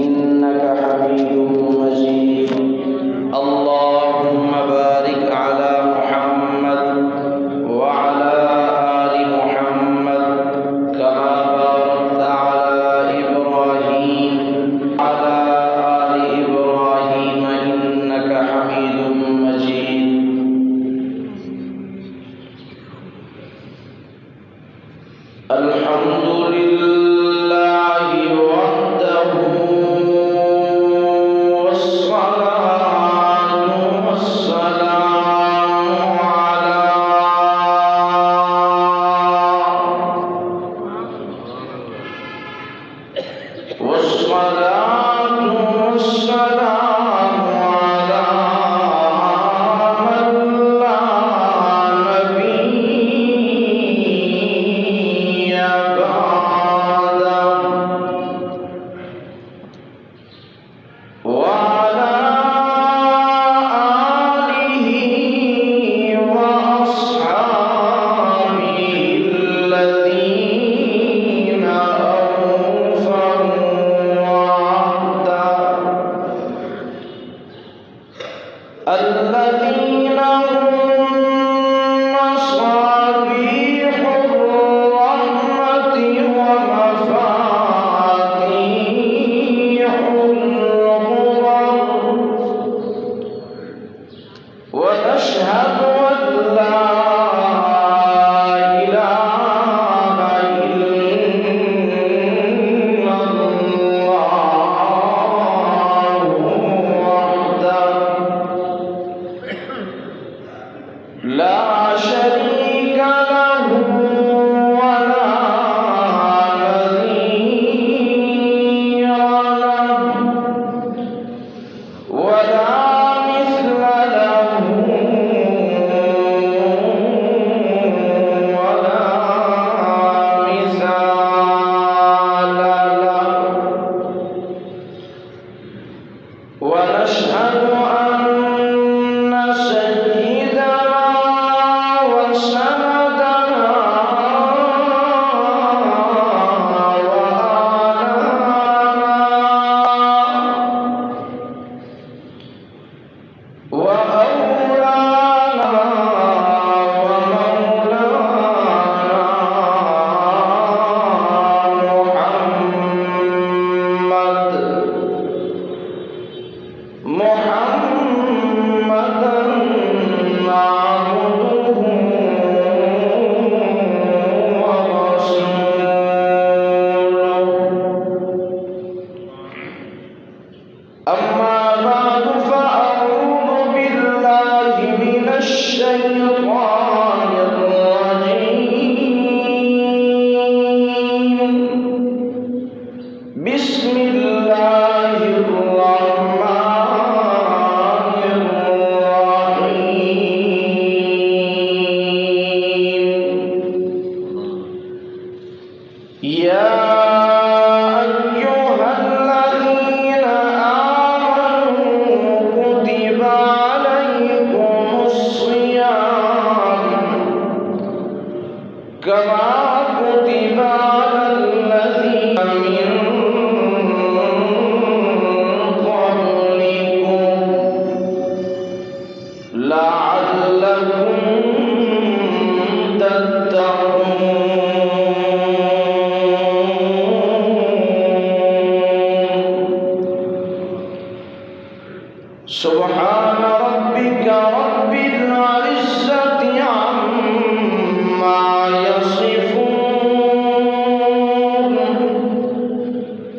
إنك حميد مجيد. اللهم بارك على محمد وعلى آل محمد كما باركت على إبراهيم وعلى آل إبراهيم إنك حميد مجيد. الحمد لله وحده والصلاة والسلام على من لا نبي بعده وعلى آله وأصحابه الذين أوفوا وعده الذين هم مصابيح الرحمة ومفاتيح الغرر. ونشهد أن لا إله إلا الله وحده لا شريك له ولا نظير له ولا مثل له ولا مثال له. ونشهد أن سيدنا وسندنا وأولانا محمدا عبده ورسوله. أما بعد فأعوذ بالله من الشيطان الرجيم. بسم الله الرحمن الرحيم. يا أيها الذين آمنوا كتب عليكم الصيام كما كتب على الذين من قبلكم لعلكم تتقون. سبحان ربك رب العزة عما يصفون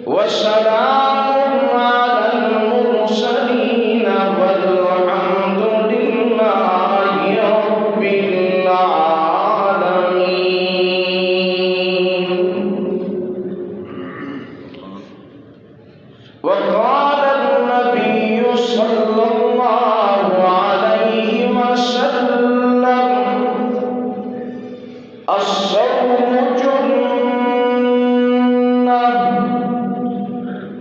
وسلام على المرسلين والحمد لله رب العالمين. وقال النبي صلى الله عليه وسلم الصوم جنة.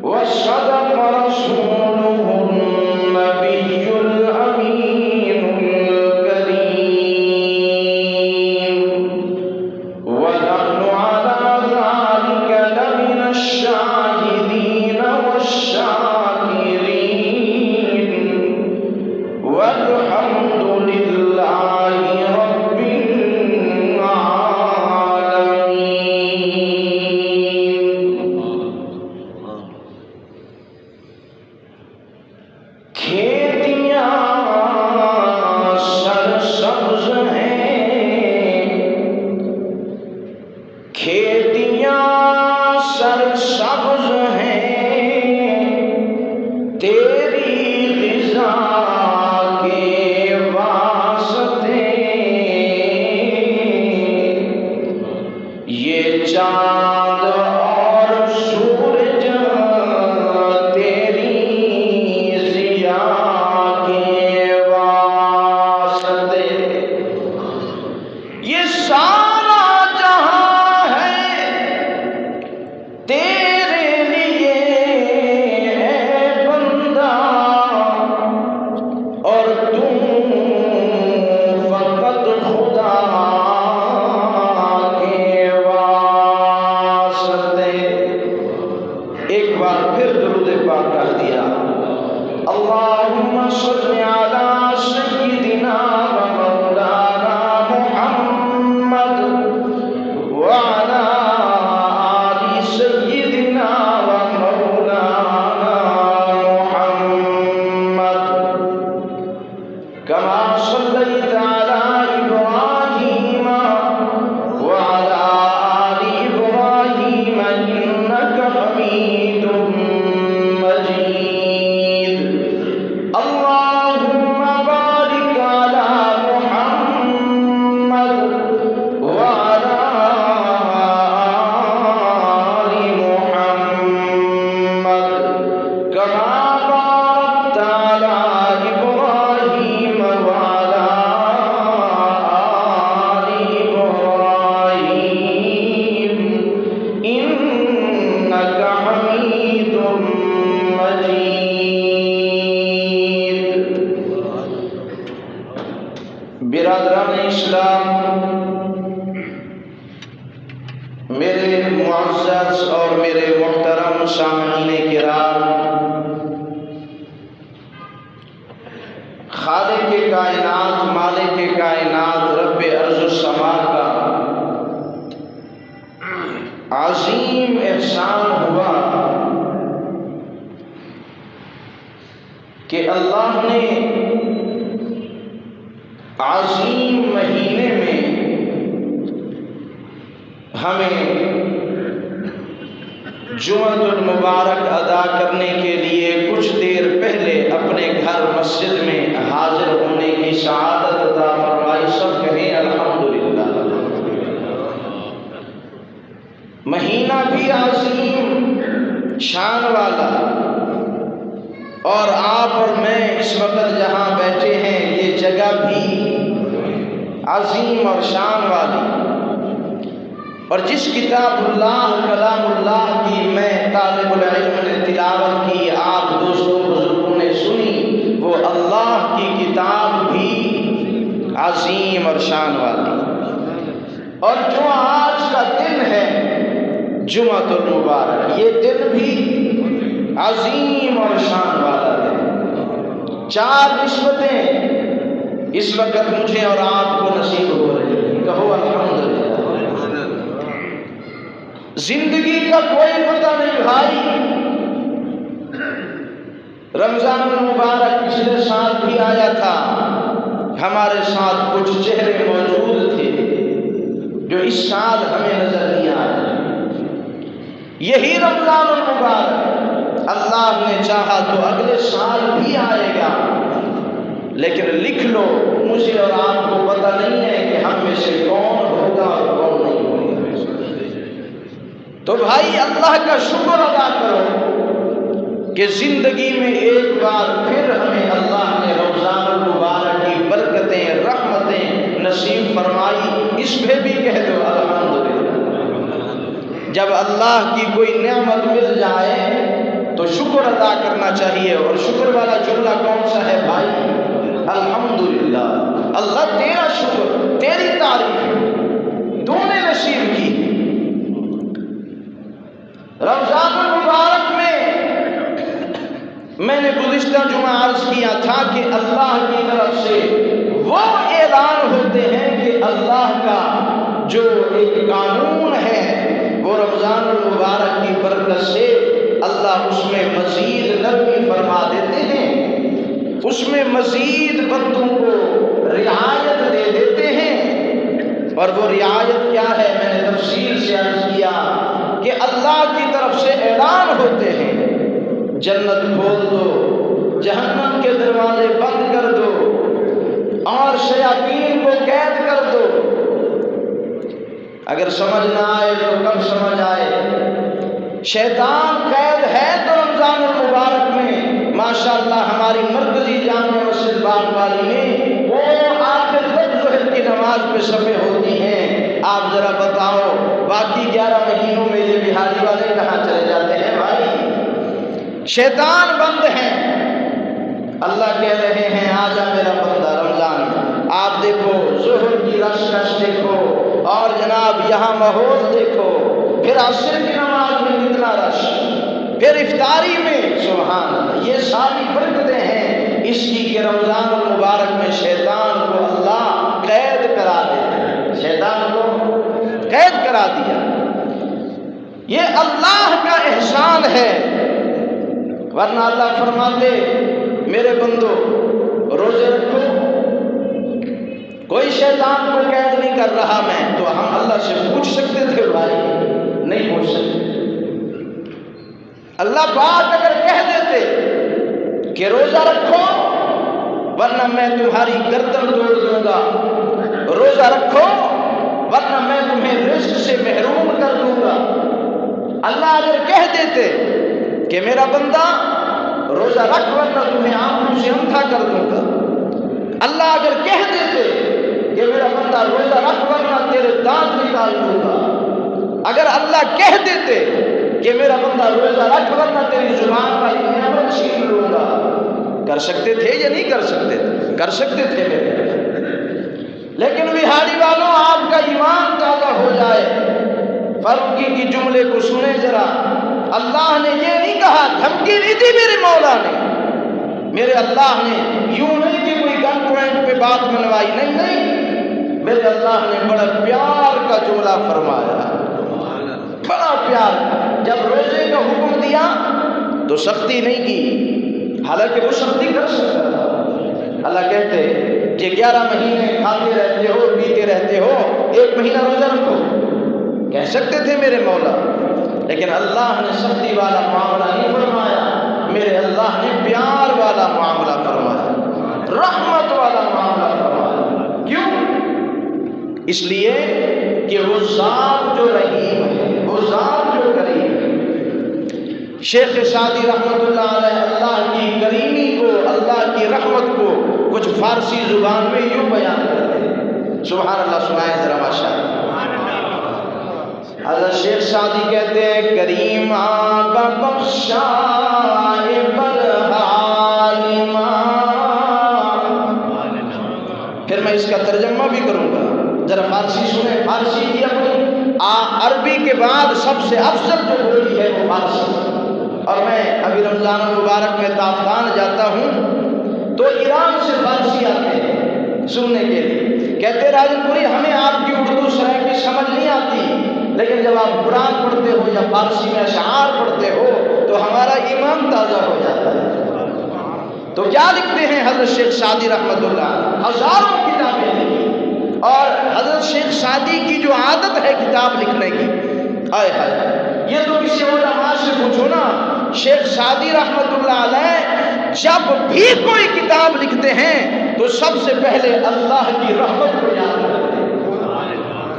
وصدق رسوله النبي الأمين الكريم. ونحن على ذلك لمن الشاهدين والشاهدين ایک بار پھر درود پاک کہہ دیا، اللہم صل علی سیدنا و مولانا محمد وعلی آل سیدنا و مولانا محمد کما صلیت علی ابراہیم وعلی آل ابراہیم انک حمید مجید، اللہم بارک علی محمد وعلی آل محمد کما بارکت علی ابراہیم وعلی آل ابراہیم انک حمید مجید۔ برادران اسلام، میرے معزز اور میرے محترم سامعین کرام، خالق کائنات، مالک کائنات، رب ارض السماء کا عظیم احسان ہوا کہ اللہ نے عظیم مہینے میں ہمیں جمعۃ المبارک ادا کرنے کے لیے کچھ دیر پہلے اپنے گھر مسجد میں حاضر ہونے کی سعادت عطا فرمائی۔ سب کہیں الحمدللہ۔ مہینہ بھی عظیم شان والا، اور آپ اور میں اس وقت جہاں بیٹھے ہیں یہ جگہ بھی عظیم اور شان والی، اور جس کتاب اللہ کلام اللہ کی میں طالب العلم نے تلاوت کی، آپ دوستوں بزرگوں نے سنی، وہ اللہ کی کتاب بھی عظیم اور شان والی۔ اور جو آج کا دن ہے جمعۃ المبارک، یہ دن بھی عظیم اور شان والا ہے۔ 4 نسبتیں اس وقت مجھے اور آپ کو نصیب ہو رہی ہیں، کہو الحمدللہ۔ زندگی کا کوئی پتہ نہیں بھائی، رمضان المبارک پچھلے سال بھی آیا تھا، ہمارے ساتھ کچھ چہرے موجود تھے جو اس سال ہمیں نظر نہیں آئے۔ یہی رمضان المبارک اللہ نے چاہا تو اگلے سال بھی آئے گا، لیکن لکھ لو مجھے اور آپ کو پتہ نہیں ہے کہ ہم میں سے کون ہوگا اور کون نہیں ہوگا۔ تو بھائی اللہ کا شکر ادا کرو کہ زندگی میں ایک بار پھر ہمیں اللہ نے رمضان المبارک کی برکتیں، رحمتیں نصیب فرمائی، اس پہ بھی کہہ دو الحمدللہ۔ جب اللہ کی کوئی نعمت مل جائے تو شکر ادا کرنا چاہیے، اور شکر والا جملہ کون سا ہے بھائی؟ الحمدللہ۔ اللہ تیرا شکر، تیری تعریف تو نے نصیب کی۔ رمضان المبارک میں نے گزشتہ جمعہ عرض کیا تھا کہ اللہ کی طرف سے وہ اعلان ہوتے ہیں کہ اللہ کا جو ایک قانون ہے وہ رمضان المبارک کی برکت سے اللہ اس میں مزید نرمی فرما دیتے ہیں، اس میں مزید بندوں کو رعایت دے دیتے ہیں۔ اور وہ رعایت کیا ہے؟ میں نے تفصیل سے عرض کیا کہ اللہ کی طرف سے اعلان ہوتے ہیں، جنت کھول دو، جہنم کے دروازے بند کر دو، اور شیاطین کو قید کر دو۔ اگر سمجھ نہ آئے تو کب سمجھ آئے؟ شیطان قید ہے تو رمضان المبارک میں ماشاءاللہ ہماری مرکزی جامع مسجد باغ والی میں وہ آخر تک ظہر کی نماز پہ صفیں ہوتی ہیں۔ آپ ذرا بتاؤ باقی 11 مہینوں میں یہ بہاری والے کہاں چلے جاتے ہیں بھائی؟ شیطان بند ہیں۔ اللہ کہہ رہے ہیں آجا میرا بندہ رمضان میں۔ آپ دیکھو ظہر کی رش دیکھو، اور جناب یہاں ماحول دیکھو، پھر عصر کی نماز میں کتنا رش، پھر افطاری میں سبحان اللہ، یہ ساری برکتیں ہیں اس کی کہ رمضان المبارک میں شیطان کو اللہ قید کرا دیتے ہیں، شیطان کو قید کرا دیا۔ یہ اللہ کا احسان ہے، ورنہ اللہ فرماتے میرے بندو روزے رکھو، کوئی شیطان کو قید نہیں کر رہا میں، تو ہم اللہ سے پوچھ سکتے تھے بھائی؟ نہیں پوچھ سکتے۔ اللہ پاک اگر کہہ دیتے کہ روزہ رکھو ورنہ میں تمہاری گردن توڑ دوں گا، روزہ رکھو ورنہ میں تمہیں رزق سے محروم کر دوں گا، اللہ اگر کہہ دیتے کہ میرا بندہ روزہ رکھ ورنہ تمہیں آنکھوں سے اندھا کر دوں گا، اللہ اگر کہہ دیتے کہ میرا بندہ روزہ رکھ ورنہ تیرے دانت نکال دوں گا، اگر اللہ کہہ دیتے کہ میرا بندہ روزہ رکھ ورنہ تیری زبان کا نعمت چھین لوں گا، کر سکتے تھے یا نہیں کر سکتے تھے؟ کر سکتے تھے میرے۔ لیکن بہاری والوں آپ کا ایمان تازہ ہو جائے، فاروقی کی جملے کو سنیں ذرا، اللہ نے یہ نہیں کہا، دھمکی نہیں دی میرے مولا نے، میرے اللہ نے یوں نہیں کہ کوئی گن پوائنٹ پہ بات منوائی، نہیں نہیں، میرے اللہ نے بڑا پیار کا جملہ فرمایا، بڑا پیار۔ جب روزے کا حکم دیا تو سختی نہیں کی، حالانکہ وہ سختی کر سکتا تھا۔ اللہ کہتے کہ 11 مہینے کھاتے رہتے ہو پیتے رہتے ہو، 1 مہینہ روزہ رکھو، کہہ سکتے تھے میرے مولا، لیکن اللہ نے سختی والا معاملہ نہیں فرمایا، میرے اللہ نے پیار والا معاملہ فرمایا، رحمت والا معاملہ فرمایا۔ کیوں؟ اس لیے کہ وہ ذات جو رحیم ہے، وہ ذات جو کریم ہے۔ شیخ سعدی رحمت اللہ علیہ اللہ کی کریمی کو، اللہ کی رحمت کو کچھ فارسی زبان میں یوں بیان کرتے ہیں، سبحان اللہ، سنائیں ذرا ماشاءاللہ۔ حضرت شیخ سعدی کہتے ہیں کریم آقا بخشائے برحالما، پھر میں اس کا ترجمہ بھی کروں گا، ذرا فارسی سنیں، فارسی کی اپنی عربی کے بعد سب سے افضل جو بولی ہے وہ فارسی، اور میں ابھی رمضان المبارک میں تافغان جاتا ہوں تو ایران سے فارسی آتے ہیں سننے کے لیے، کہتے راجن پوری ہمیں آپ کی اردو سرائے کی سمجھ نہیں آتی، لیکن جب آپ قرآن پڑھتے ہو یا فارسی میں اشعار پڑھتے ہو تو ہمارا ایمان تازہ ہو جاتا ہے۔ تو کیا لکھتے ہیں حضرت شیخ سعدی رحمت اللہ، ہزاروں کتابیں لکھی، اور حضرت شیخ سعدی کی جو عادت ہے کتاب لکھنے کی، ہائے ہائے، یہ تو کسی علماء سے پوچھو نا، شیخ سعدی رحمت اللہ علیہ جب بھی کوئی کتاب لکھتے ہیں تو سب سے پہلے اللہ کی رحمت کو یاد کرتے ہیں،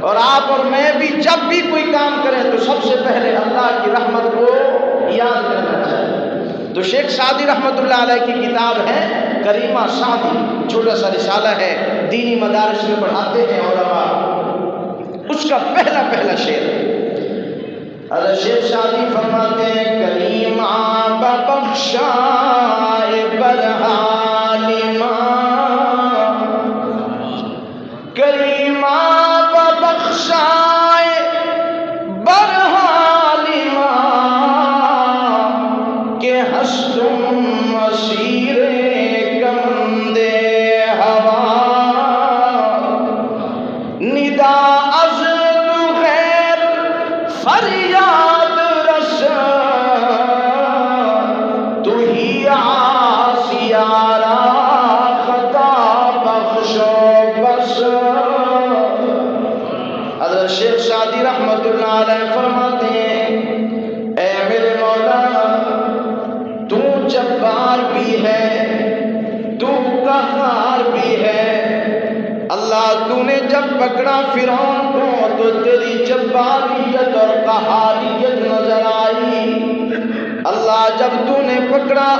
اور آپ اور میں بھی جب بھی کوئی کام کریں تو سب سے پہلے اللہ کی رحمت کو یاد کرنا چاہیے۔ تو شیخ سعدی رحمت اللہ علیہ کی کتاب ہے کریمہ سعدی، چھوٹا سا رسالہ ہے، دینی مدارس میں پڑھاتے ہیں علماء، اس کا پہلا شعر حضرت شیخ سعدی فرماتے ہیں کریم آقا بخشائے برحالما، کریم آقا بخشائے برحالما، کہ ہستم مسیر کمندے ہوا، ندا از تو غیر فریاد رس، تو ہی عاصیارا خطا بخش بس۔ حضرت شیخ سعدی رحمت اللہ علیہ فرماتے ہیں اے میرے مولا، تو جبار بھی ہے، تو قہار بھی ہے، اللہ تو نے جب پکڑا فرعون کو تو تیری جباریت اور قہاریت نظر آئی، اللہ جب تو نے پکڑا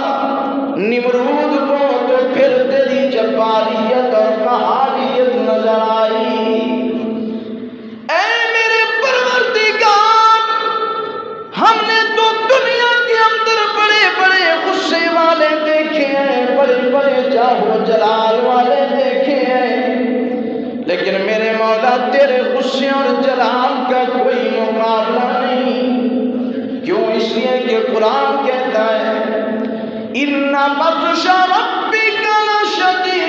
نمرود کو تو پھر تیری جباریت اور قہاریت نظر آئی۔ اے میرے پروردگار، ہم نے تو دنیا کے اندر بڑے بڑے غصے والے دیکھے ہیں، بڑے بڑے جاہ و جلال والے دیکھے ہیں، لیکن میرے مولا تیرے غصے اور جلال کا کوئی مقابلہ نہیں۔ کیوں؟ اس لیے کہ کہ قرآن کہتا ہے اِنَّ بَطْشَ رَبِّكَ لَشَدِيدٌ،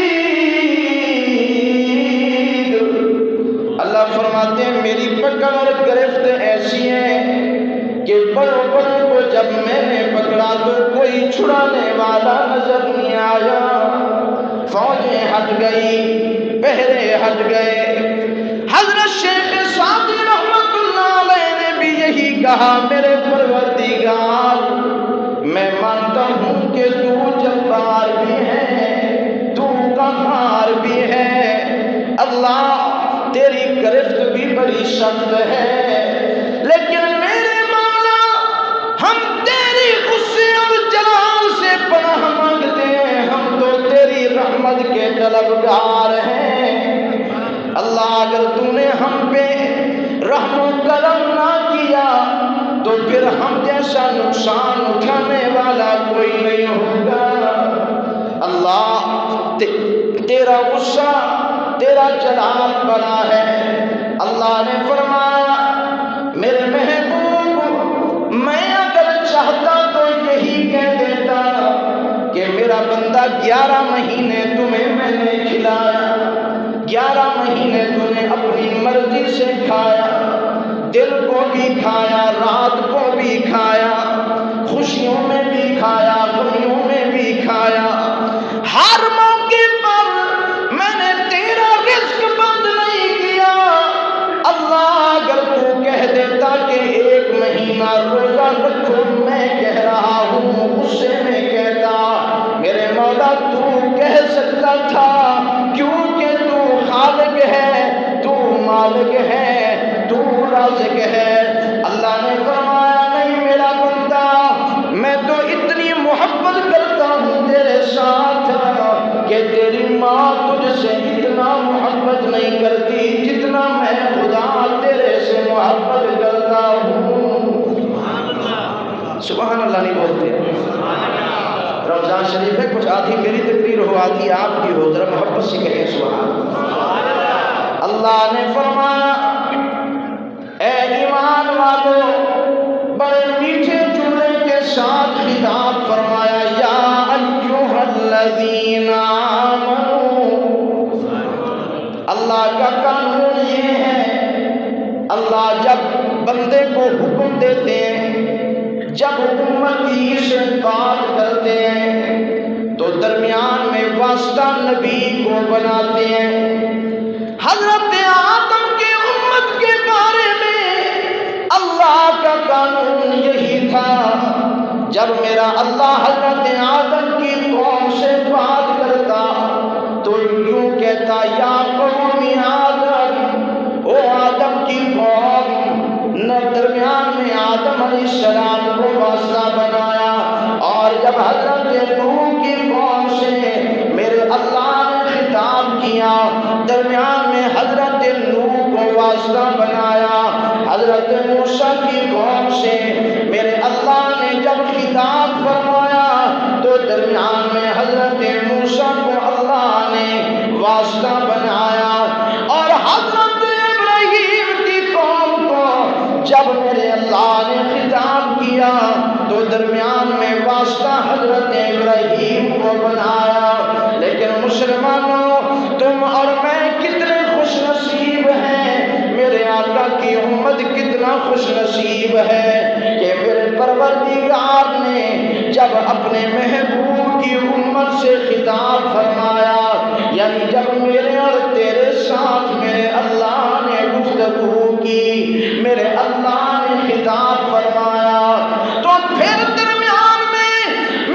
اللہ فرماتے ہیں میری پکڑ اور گرفت ایسی ہے کہ بڑوں کو جب میں نے پکڑا تو کوئی چھڑانے والا نظر نہیں آیا، فوجیں ہٹ گئی، پہرے ہٹ گئے۔ حضرت شیخ سعدی رحمت اللہ علیہ نے بھی یہی کہا، میرے پروردگار میں مانتا ہوں کہ تو جبار بھی ہے، تو قہار بھی ہے، اللہ تیری گرفت بھی بڑی سخت ہے، لیکن میرے مولا ہم تیری غصے اور جلال سے پناہ مانگتے ہیں، ہم تو تیری رحمت کے طلبگار ہیں۔ اللہ اگر تو نے ہم پہ رحم و کرم نہ کیا تو پھر ہم جیسا نقصان اٹھانے والا کوئی نہیں ہوگا۔ اللہ تیرا غصہ تیرا جلال بڑا ہے۔ اللہ نے فرمایا میرے محبوب میں اگر چاہتا تو یہی کہہ دیتا کہ میرا بندہ 11 مہینے تمہیں میں نے کھلایا، 11 مہینے تم نے اپنی مرضی سے کھایا، دل کو بھی کھایا، رات کو بھی کھایا، خوشیوں میں بھی کھایا، غمیوں میں بھی کھایا، ہر موقع پر میں نے تیرا رزق بند نہیں کیا۔ اللہ اگر تو کہہ دیتا کہ 1 مہینہ روزہ رکھو، میں کہہ رہا ہوں غصے میں کہتا میرے مولا تو کہہ سکتا تھا، کیونکہ تو خالق ہے، تو مالک ہے، تو رازق ہے۔ اللہ نے فرمایا نہیں میرا بندہ، میں تو اتنی محبت کرتا ہوں تیرے ساتھ کہ تیری ماں تجھ سے اتنا محبت نہیں کرتی جتنا میں خدا تیرے سے محبت کرتا ہوں۔ سبحان اللہ نہیں بولتے؟ رمضان شریف ہے، کچھ آدھی میری تقریر ہو آدھی آپ کی ہو، ذرا محبت سے کہیں سبحان اللہ۔ اللہ نے فرمایا اے ایمان والو، بڑے میٹھے جملے کے ساتھ خطاب فرمایا یا ایھا الذین آمنوا۔ اللہ کا قانون یہ ہے، اللہ جب بندے کو حکم دیتے ہیں، جب امتی سے بات کرتے ہیں تو درمیان میں واسطہ نبی کو بناتے ہیں۔ حضرت آدم کی امت کے بارے میں اللہ کا قانون یہی تھا، جب میرا اللہ حضرت آدم کی قوم سے بات کرتا تو یوں کہتا یا قوم آدم، او آدم کی قوم، نہ درمیان میں آدم علیہ السلام کو واسطہ بنایا، اور جب حضرت نوح کی قوم سے میرے اللہ نے خطاب کیا درمیان میں حضرت نوح کو واسطہ بنایا، حضرت موسیٰ کی قوم سے میرے اللہ نے جب خطاب فرمایا تو درمیان میں حضرت موسیٰ کو اللہ نے واسطہ بنایا، اور حضرت ابراہیم کی قوم کو جب میرے اللہ نے خطاب کیا تو درمیان میں واسطہ حضرت ابراہیم کو بنایا۔ لیکن مسلمانوں تم اور میں کتنے خوش نصیب ہیں، میرے آقا کی امت کتنا خوش نصیب ہے کہ میرے پروردگار نے جب اپنے محبوب کی امت سے خطاب فرمایا، یعنی جب میرے اور تیرے ساتھ میرے اللہ نے گفتگو کی، میرے اللہ نے خطاب فرمایا، تو پھر درمیان میں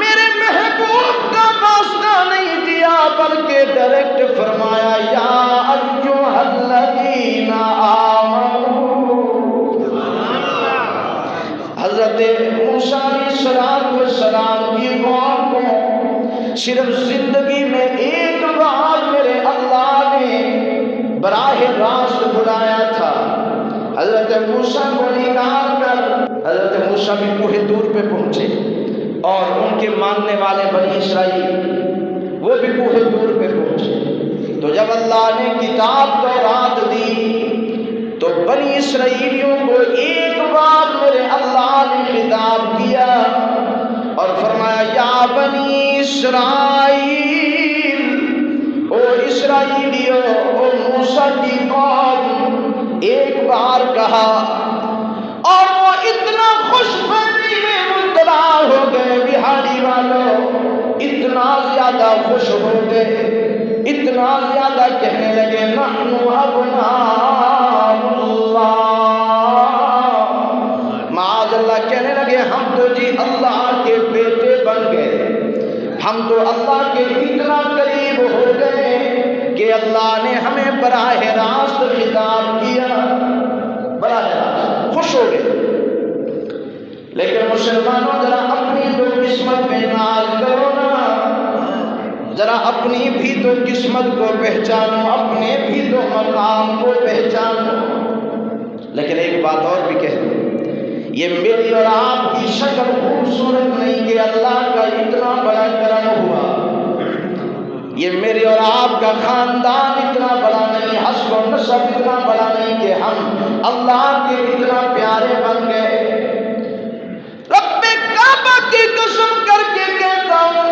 میرے محبوب کا واسطہ نہیں دیا بلکہ ڈائریکٹ فرمایا یا ایھا الذین آمنوا۔ حضرت موسیٰ علیہ السلام کی قوم کو صرف زندگی میں ایک بار میرے اللہ نے براہ راست بلایا تھا۔ حضرت موسیٰ کو نکال کر حضرت موسیٰ بھی کوہ طور پہ پہنچے، اور ان کے ماننے والے بنی اسرائیل وہ بھی کوہ طور پہ پہنچے۔ تو جب اللہ نے کتاب تورات دی تو بنی اسرائیلیوں کو ایک بار میرے اللہ نے خطاب کیا بھیجا اور فرمایا یا بنی اسرائیل، او اسرائیلیو، او موسیٰ کی قوم، ایک بار کہا اور وہ اتنا خوش فہمی میں مبتلا ہو گئے، بہاری والوں اتنا زیادہ خوش ہو گئے، اتنا زیادہ کہنے لگے نحن ابناء اللہ، معاذ اللہ، کہنے لگے ہم تو جی اللہ کے بیٹے بن گئے، ہم تو اللہ کے اتنا قریب ہو گئے کہ اللہ نے ہمیں براہ راست خطاب کیا، براہ راست خوش ہو گئے۔ لیکن مسلمانوں ذرا اپنی تو قسمت میں ناز کرو نا، ذرا اپنی بھی تو قسمت کو پہچانو، اپنے بھی تو مقام کو پہچانو۔ لیکن ایک بات اور بھی کہہ دوں، یہ میری اور آپ کی شکل خوبصورت نہیں کہ اللہ کا اتنا بڑا کرم ہوا، یہ میری اور آپ کا خاندان اتنا بڑا نہیں، حسب و نسب اتنا بڑا نہیں کہ ہم اللہ کے اتنا پیارے بن گئے۔ رب کعبہ کی قسم کر کے کہتا ہوں،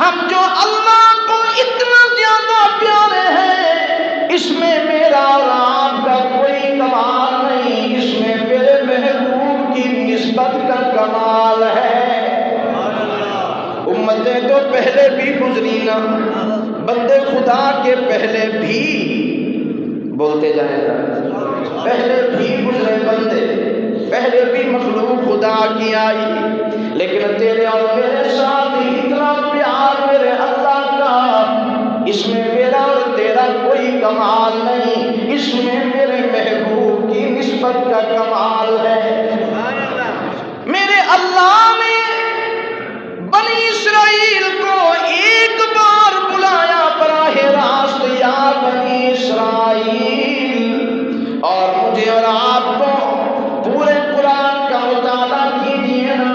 ہم جو اللہ کو اتنا زیادہ پیارے ہیں، اس میں میرا اور آپ کا کوئی کمال نہیں، اس میں میرے محبوب کی نسبت کا کمال ہے۔ امتیں تو پہلے بھی گزری نا، بندے خدا کے پہلے بھی، بولتے جائیں گا، پہلے بھی گزرے بندے، پہلے بھی مخلوق خدا کی آئی، لیکن تیرے اور میرے ساتھ اتنا پیار میرے اللہ کا، اس میں میرا اور تیرا کوئی کمال نہیں، اس میں میرے محبوب کی نسبت کا کمال ہے۔ میرے اللہ نے بنی اسرائیل کو ایک بار بلایا براہ راست، یا بنی اسرائیل، اور مجھے اور آپ کو پورے قرآن کا مطالعہ کیجیے نا،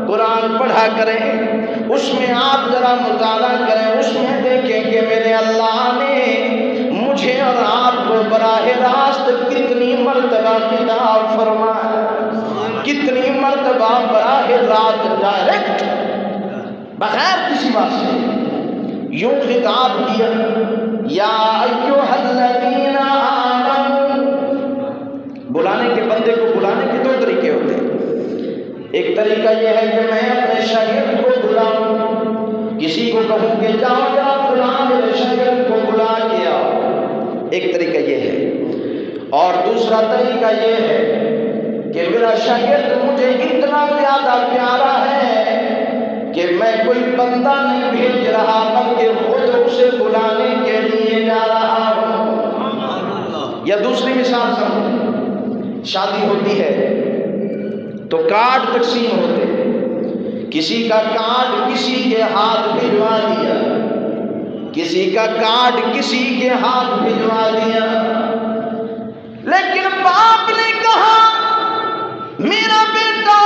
قرآن پڑھا کریں، اس میں آپ ذرا مطالعہ کریں، اس میں دیکھیں کہ میرے اللہ نے مجھے اور آپ کو براہ راست کتنی مرتبہ خطاب فرمایا، کتنی مرتبہ براہ راست ڈائریکٹ بغیر کسی بات سے یوں خطاب کیا، یا ایھا الذین آمنوا۔ بلانے کے بندے کو بلانے کے دو طریقے ہوتے ہیں، ایک طریقہ یہ ہے کہ میں اپنے شاگرد کو بلاؤں، کسی کو کہوں کہ جاؤ جا فلاں میرے شاگرد کو بلا کے آؤ، ایک طریقہ یہ ہے، اور دوسرا طریقہ یہ ہے کہ میرا شاگرد مجھے اتنا زیادہ پیارا ہے کہ میں کوئی بندہ نہیں بھیج رہا بلکہ خود اسے بلانے کے لیے جا رہا ہوں۔ یا دوسری مثال سمجھو، شادی ہوتی ہے تو کارڈ تقسیم ہوتے ہیں، کسی کا کارڈ کسی کے ہاتھ بھجوا دیا، کسی کا کارڈ کسی کے ہاتھ بھجوا دیا، لیکن باپ نے کہا میرا بیٹا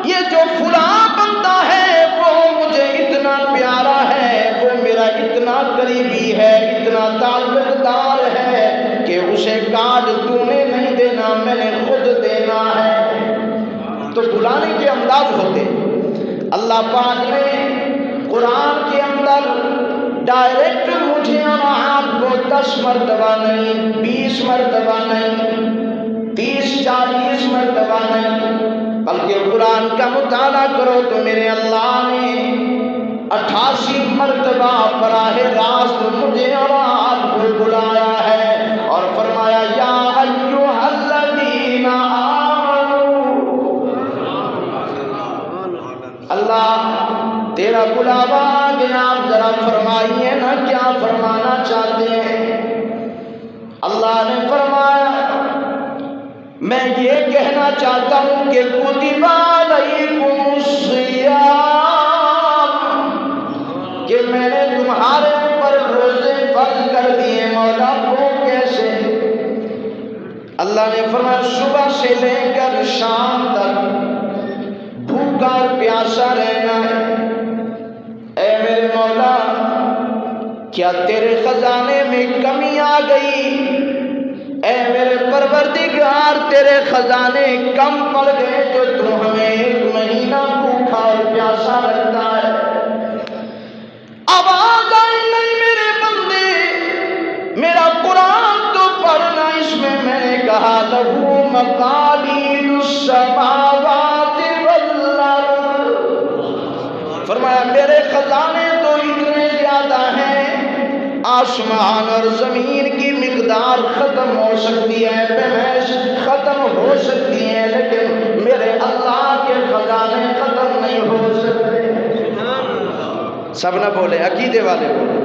یہ جو فلاں بندہ ہے وہ مجھے اتنا پیارا ہے، وہ میرا اتنا قریبی ہے، اتنا تعلق دار ہے کہ اسے کارڈ تو نے نہیں دینا، میں نے خود دینا ہے۔ تو بلانے کے انداز ہوتے، اللہ پاک نے قرآن کے اندر ڈائریکٹ مجھے اور آپ کو 10 مرتبہ نہیں، 20 مرتبہ نہیں، 30-40 مرتبہ نہیں، بلکہ قرآن کا مطالعہ کرو تو میرے اللہ نے 88 مرتبہ براہ راست مجھے اور آپ کو بلایا ہے اور فرمایا یا ایھا الذین آمنوا۔ اللہ تیرا بلاوا آ گیا، آپ ذرا فرمائیے نا کیا فرمانا چاہتے ہیں۔ اللہ نے فرمایا میں یہ کہنا چاہتا ہوں کہ کتب علیکم الصیام، کہ میں نے تمہارے اوپر روزے فرض کر دیے۔ مولا وہ کیسے؟ اللہ نے فرمایا صبح سے لے کر شام تک بھوکا اور پیاسا رہنا ہے۔ اے میرے مولا کیا تیرے خزانے میں کمی آ گئی؟ اے میرے پروردگار پروردگار تیرے خزانے کم پڑ گئے جو تو ہمیں ایک مہینہ بھوکا اور پیاسا رکھتا ہے۔ آواز آئی نہیں میرے بندے میرا قرآن تو پڑھنا، اس میں نے کہا لہو مقالید السماوات والارض، فرمایا میرے خزانے تو اتنے زیادہ ہیں، آسمان اور زمین کی مقدار ختم ہو سکتی ہے، بحث ختم ہو سکتی ہے، لیکن میرے اللہ کے خزانے ختم نہیں ہو سکتے۔ سب نہ بولے، عقیدے والے بولے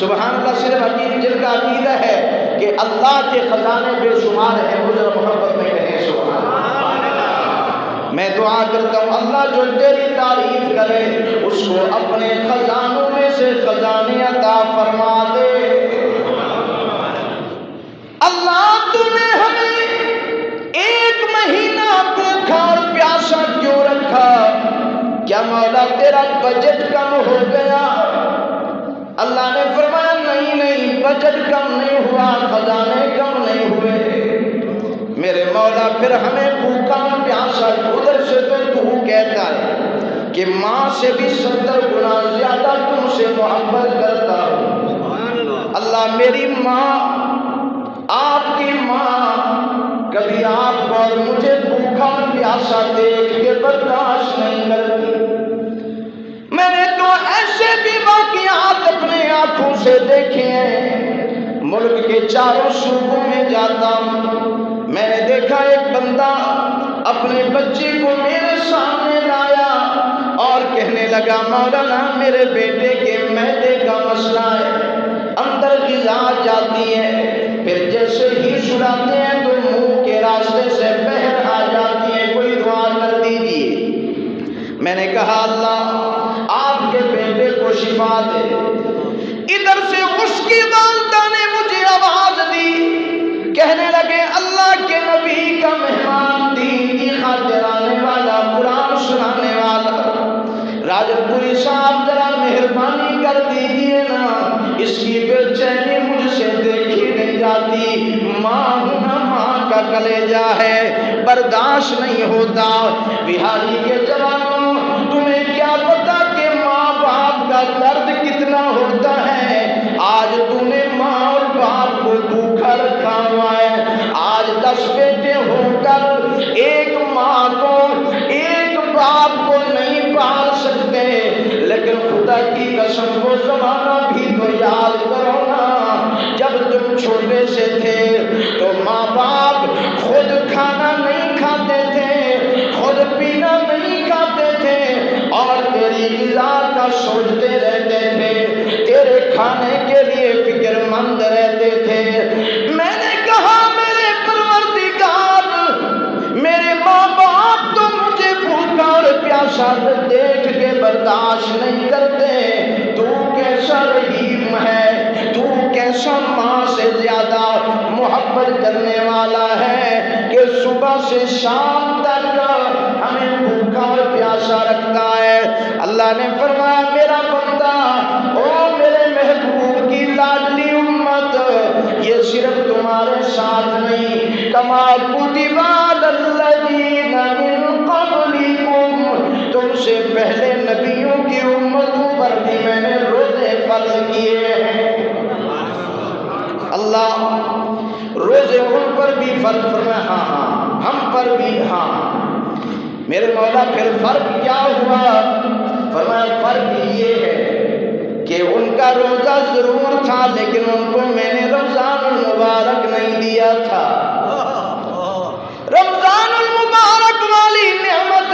سبحان اللہ۔ صرف عقیدے جن کا عقیدہ ہے کہ اللہ کے خزانے بے شمار ہیں، وہ ذرا محبت میں کہیں سبحان اللہ۔ میں دعا کرتا ہوں اللہ جو تیری تعریف کرے اس کو اپنے خزانوں میں سے خزانے عطا فرما دے۔ اللہ تو نے ہمیں ایک مہینہ بھوکا اور پیاسا کیوں رکھا؟ کیا مولا تیرا بجٹ کم ہو گیا؟ اللہ نے فرمایا نہیں، بجٹ کم نہیں ہوا، خزانے کم نہیں ہوئے میرے مولا۔ پھر ہمیں بھوکا اور پیاسا، ادھر سے تو کہتا ہے کہ ماں سے بھی 70 گنا زیادہ تم سے محبت کرتا ہوں۔ اللہ میری ماں، آپ کی ماں کبھی آپ کو اور مجھے بھوکا اور پیاسا دیکھ کے برداشت نہیں کرتی۔ میں نے تو ایسے بھی واقعات اپنے آنکھوں سے دیکھے ہیں، ملک کے چاروں صوبوں میں جاتا ہوں، میں نے دیکھا ایک بندہ اپنے بچے کو میرے سامنے لایا اور کہنے لگا مولانا میرے بیٹے کے معدے کا مسئلہ ہے، اندر غذا جاتی ہے، پھر جیسے ہی سلاتے ہیں تو منہ کے راستے سے بہر آ جاتی ہے، کوئی دعا کر دیجیے۔ میں نے کہا اللہ آپ کے بیٹے کو شفا دے۔ ادھر سے اس کی والدہ نے مجھے آواز دی، کہنے لگے اللہ کے نبی کا مہمان، دین کی خاطر آنے والا، قرآن سنانے والا راجب پوری صاحب ذرا مہربانی کر دیجیے نا، اس کی بے چینی مجھ سے دیکھی نہیں جاتی، ماں نہ ماں کا کلیجہ ہے، برداشت نہیں ہوتا۔ بہاری کے جوانوں تمہیں کیا پتا کہ ماں باپ کا درد کتنا ہوتا ہے؟ آج تو نے ماں اور باپ کو بھوکا رکھا ہوا ہے، آج 10 بیٹے ہو کر ایک ماں کو ایک باپ کو نہیں پال سکتے، لیکن خدا کی قسم وہ زمانہ بھی تو یاد کرو نا، جب تم چھوٹے سے تھے تو ماں باپ خود کھانا نہیں کھاتے تھے، خود پینا نہیں کھاتے تھے، اور تیری غذا کا سوچتے رہتے تھے، تیرے کھانے کے لیے فکر مند رہتے تھے۔ میں نے کہا میرے پروردگار، میرے ماں باپ تو مجھے بھوکا اور پیاسا دیکھ کے برداشت نہیں کرتے، تو کیسا رحیم ہے، تو کیسا ماں سے زیادہ محبت کرنے والا ہے کہ صبح سے شام تک ہمیں بھوکا اور پیاسا رکھتا ہے۔ اللہ نے فرمایا میرا بندہ، او میرے محبوب کی لاڈلی امت، یہ صرف تمہارے ساتھ نہیں، کما کتب علی الذین من قبلکم، تم سے پہلے نبیوں کی امتوں پر بھی میں نے روزے فرض کیے ہیں۔ اللہ روزے ان پر بھی فرض فرمایا، ہاں ہم پر بھی، ہاں میرے مولا۔ پھر فرق کیا ہوا؟ فرمایا فرق یہ ہے کہ ان کا روزہ ضرور تھا، لیکن ان کو میں نے رمضان المبارک نہیں دیا تھا۔ رمضان المبارک والی نعمت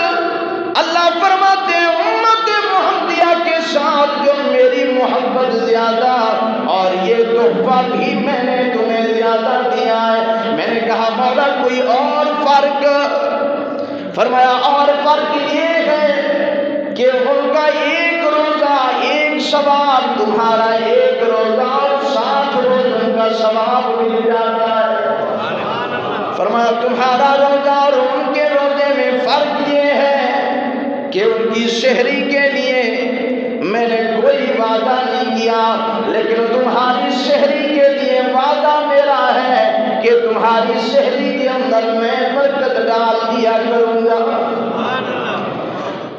اللہ فرماتے ہیں امت محمدیہ کے ساتھ جو میری محبت زیادہ، اور یہ تحفہ بھی میں نے تمہیں زیادہ دیا ہے۔ میں نے کہا مولا کوئی اور فرق؟ فرمایا اور فرق یہ ہے کہ ان کا ایک روزہ ایک ثواب، تمہارا ایک روزہ اور 60 روز ان کا ثواب مل جاتا ہے۔ فرمایا تمہارا روزہ اور ان کے روزے میں فرق یہ ہے کہ ان کی سحری کے لیے میں نے کوئی وعدہ نہیں کیا، لیکن تمہاری سحری کے لیے وعدہ میرا ہے کہ تمہاری سحری کے اندر میں برکت ڈال دیا کروں گا۔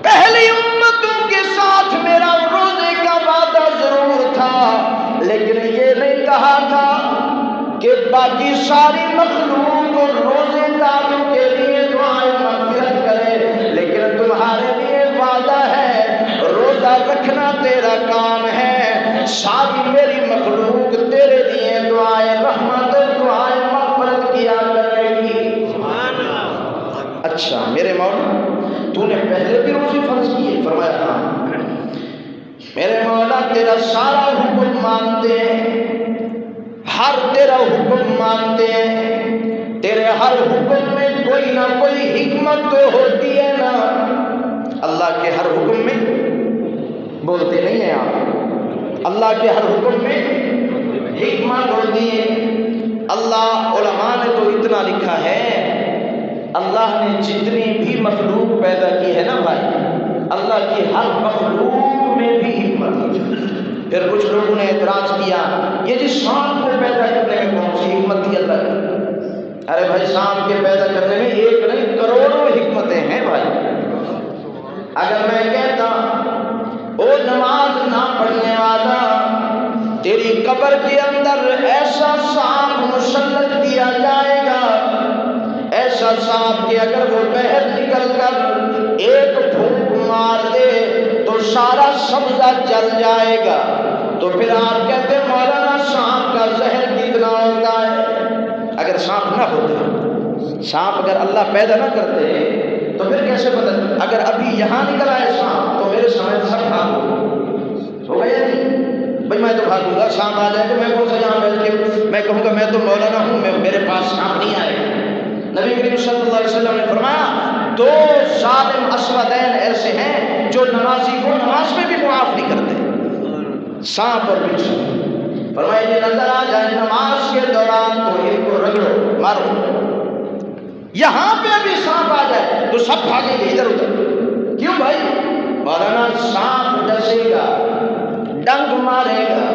پہلی امتوں کے ساتھ میرا روزے کا وعدہ ضرور تھا، لیکن یہ نہیں کہا تھا کہ باقی ساری مخلوق اور روزے داروں کے لیے دعائیں مغفرت کرے، لیکن تمہارے لیے وعدہ ہے روزہ رکھنا تیرا کام ہے، ساری میری مخلوق تیرے لیے دعائیں رحمت اور دعائیں مغفرت کیا کرے گی۔ اچھا میرے مولا تو نے پہلے بھی روزے فرض کیے؟ فرمایا ہاں۔ میرے مولا تیرا سارا حکم مانتے ہیں، ہر تیرا حکم مانتے ہیں، تیرے ہر حکم میں کوئی نہ کوئی حکمت تو ہوتی ہے نا۔ اللہ کے ہر حکم میں بولتے نہیں ہیں آپ، اللہ کے ہر حکم میں حکمت ہوتی ہے۔ اللہ علماء نے تو اتنا لکھا ہے، اللہ نے جتنی بھی مخلوق پیدا کی ہے نا بھائی، اللہ کی ہر مخلوق میں بھی حکمت ہے۔ پھر کچھ لوگوں نے اعتراض کیا یہ جس سانپ کو پیدا کرنے میں کون سی حکمت تھی اللہ کی؟ ارے بھائی سانپ کے پیدا کرنے میں ایک نہیں کروڑوں حکمتیں ہیں بھائی۔ اگر میں کہتا او نماز نہ پڑھنے والا، تیری قبر کے اندر ایسا سانپ مسلط کیا جائے گا، ایسا سانپ کہ اگر وہ باہر نکل کر ایک پھونک مار دے تو سارا سبزہ جل جائے گا، تو پھر آپ کہتے ہیں مولانا سانپ کا زہر کتنا ہوتا ہے؟ اگر سانپ نہ ہوتا، سانپ اگر اللہ پیدا نہ کرتے تو پھر کیسے پتہ؟ اگر ابھی یہاں نکل آئے سانپ تو میرے سامنے سب بھاگو ہو گیا نہیں بھائی، میں تو بھاگوں گا، سانپ آ جائے گا میں کون سا یہاں بیٹھ کے میں کہوں گا میں تو مولانا ہوں، میرے پاس سانپ نہیں آئے گا۔ نبی کریم صلی اللہ علیہ وسلم نے فرمایا دو ظالم اسودین ایسے ہیں جو نمازی کو نماز میں بھی معاف نہیں کرتے، سانپ اور بچھو۔ فرمایا یہ نظر آ جائے نماز کے دوران تو ان کو رگڑو مارو، یہاں پہ بھی سانپ آ جائے تو سب بھاگیں گے ادھر ادھر۔ کیوں بھائی؟ مولانا سانپ ڈسے گا، ڈنک مارے گا،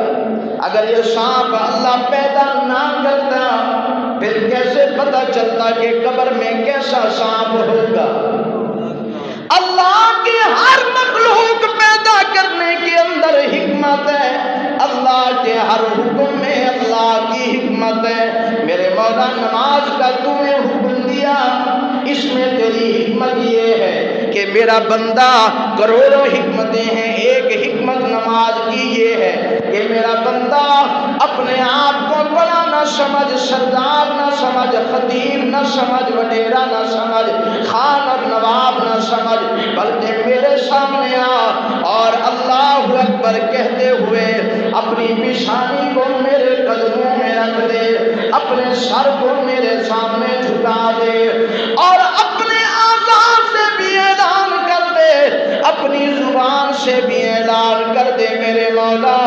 اگر یہ سانپ اللہ پیدا نہ کرتا پھر کیسے پتہ چلتا کہ قبر میں کیسا سانپ ہوگا؟ اللہ کی ہر مخلوق پیدا کرنے کے اندر حکمت ہے، اللہ کے ہر حکم میں اللہ کی حکمت ہے۔ میرے مولا نماز کا تو نے حکم دیا، اس میں تیری حکمت یہ ہے کہ میرا بندہ کروڑوں حکمتیں ہیں، ایک حکمت نماز کی یہ ہے کہ میرا بندہ اپنے آپ کو بڑا نہ سمجھ، سردار نہ سمجھ، خطیب نہ سمجھ، وڈیرا نہ سمجھ، خان اور نواب نہ سمجھ، بلکہ میرے سامنے آ اور اللہ اکبر کہتے ہوئے اپنی پیشانی کو میرے قدموں میں رکھ دے، اپنے سر کو میرے سامنے جھکا دے اور اپنے آزاد سے بھی اعلان کر دے، اپنی زبان سے بھی اعلان کر دے میرے مولا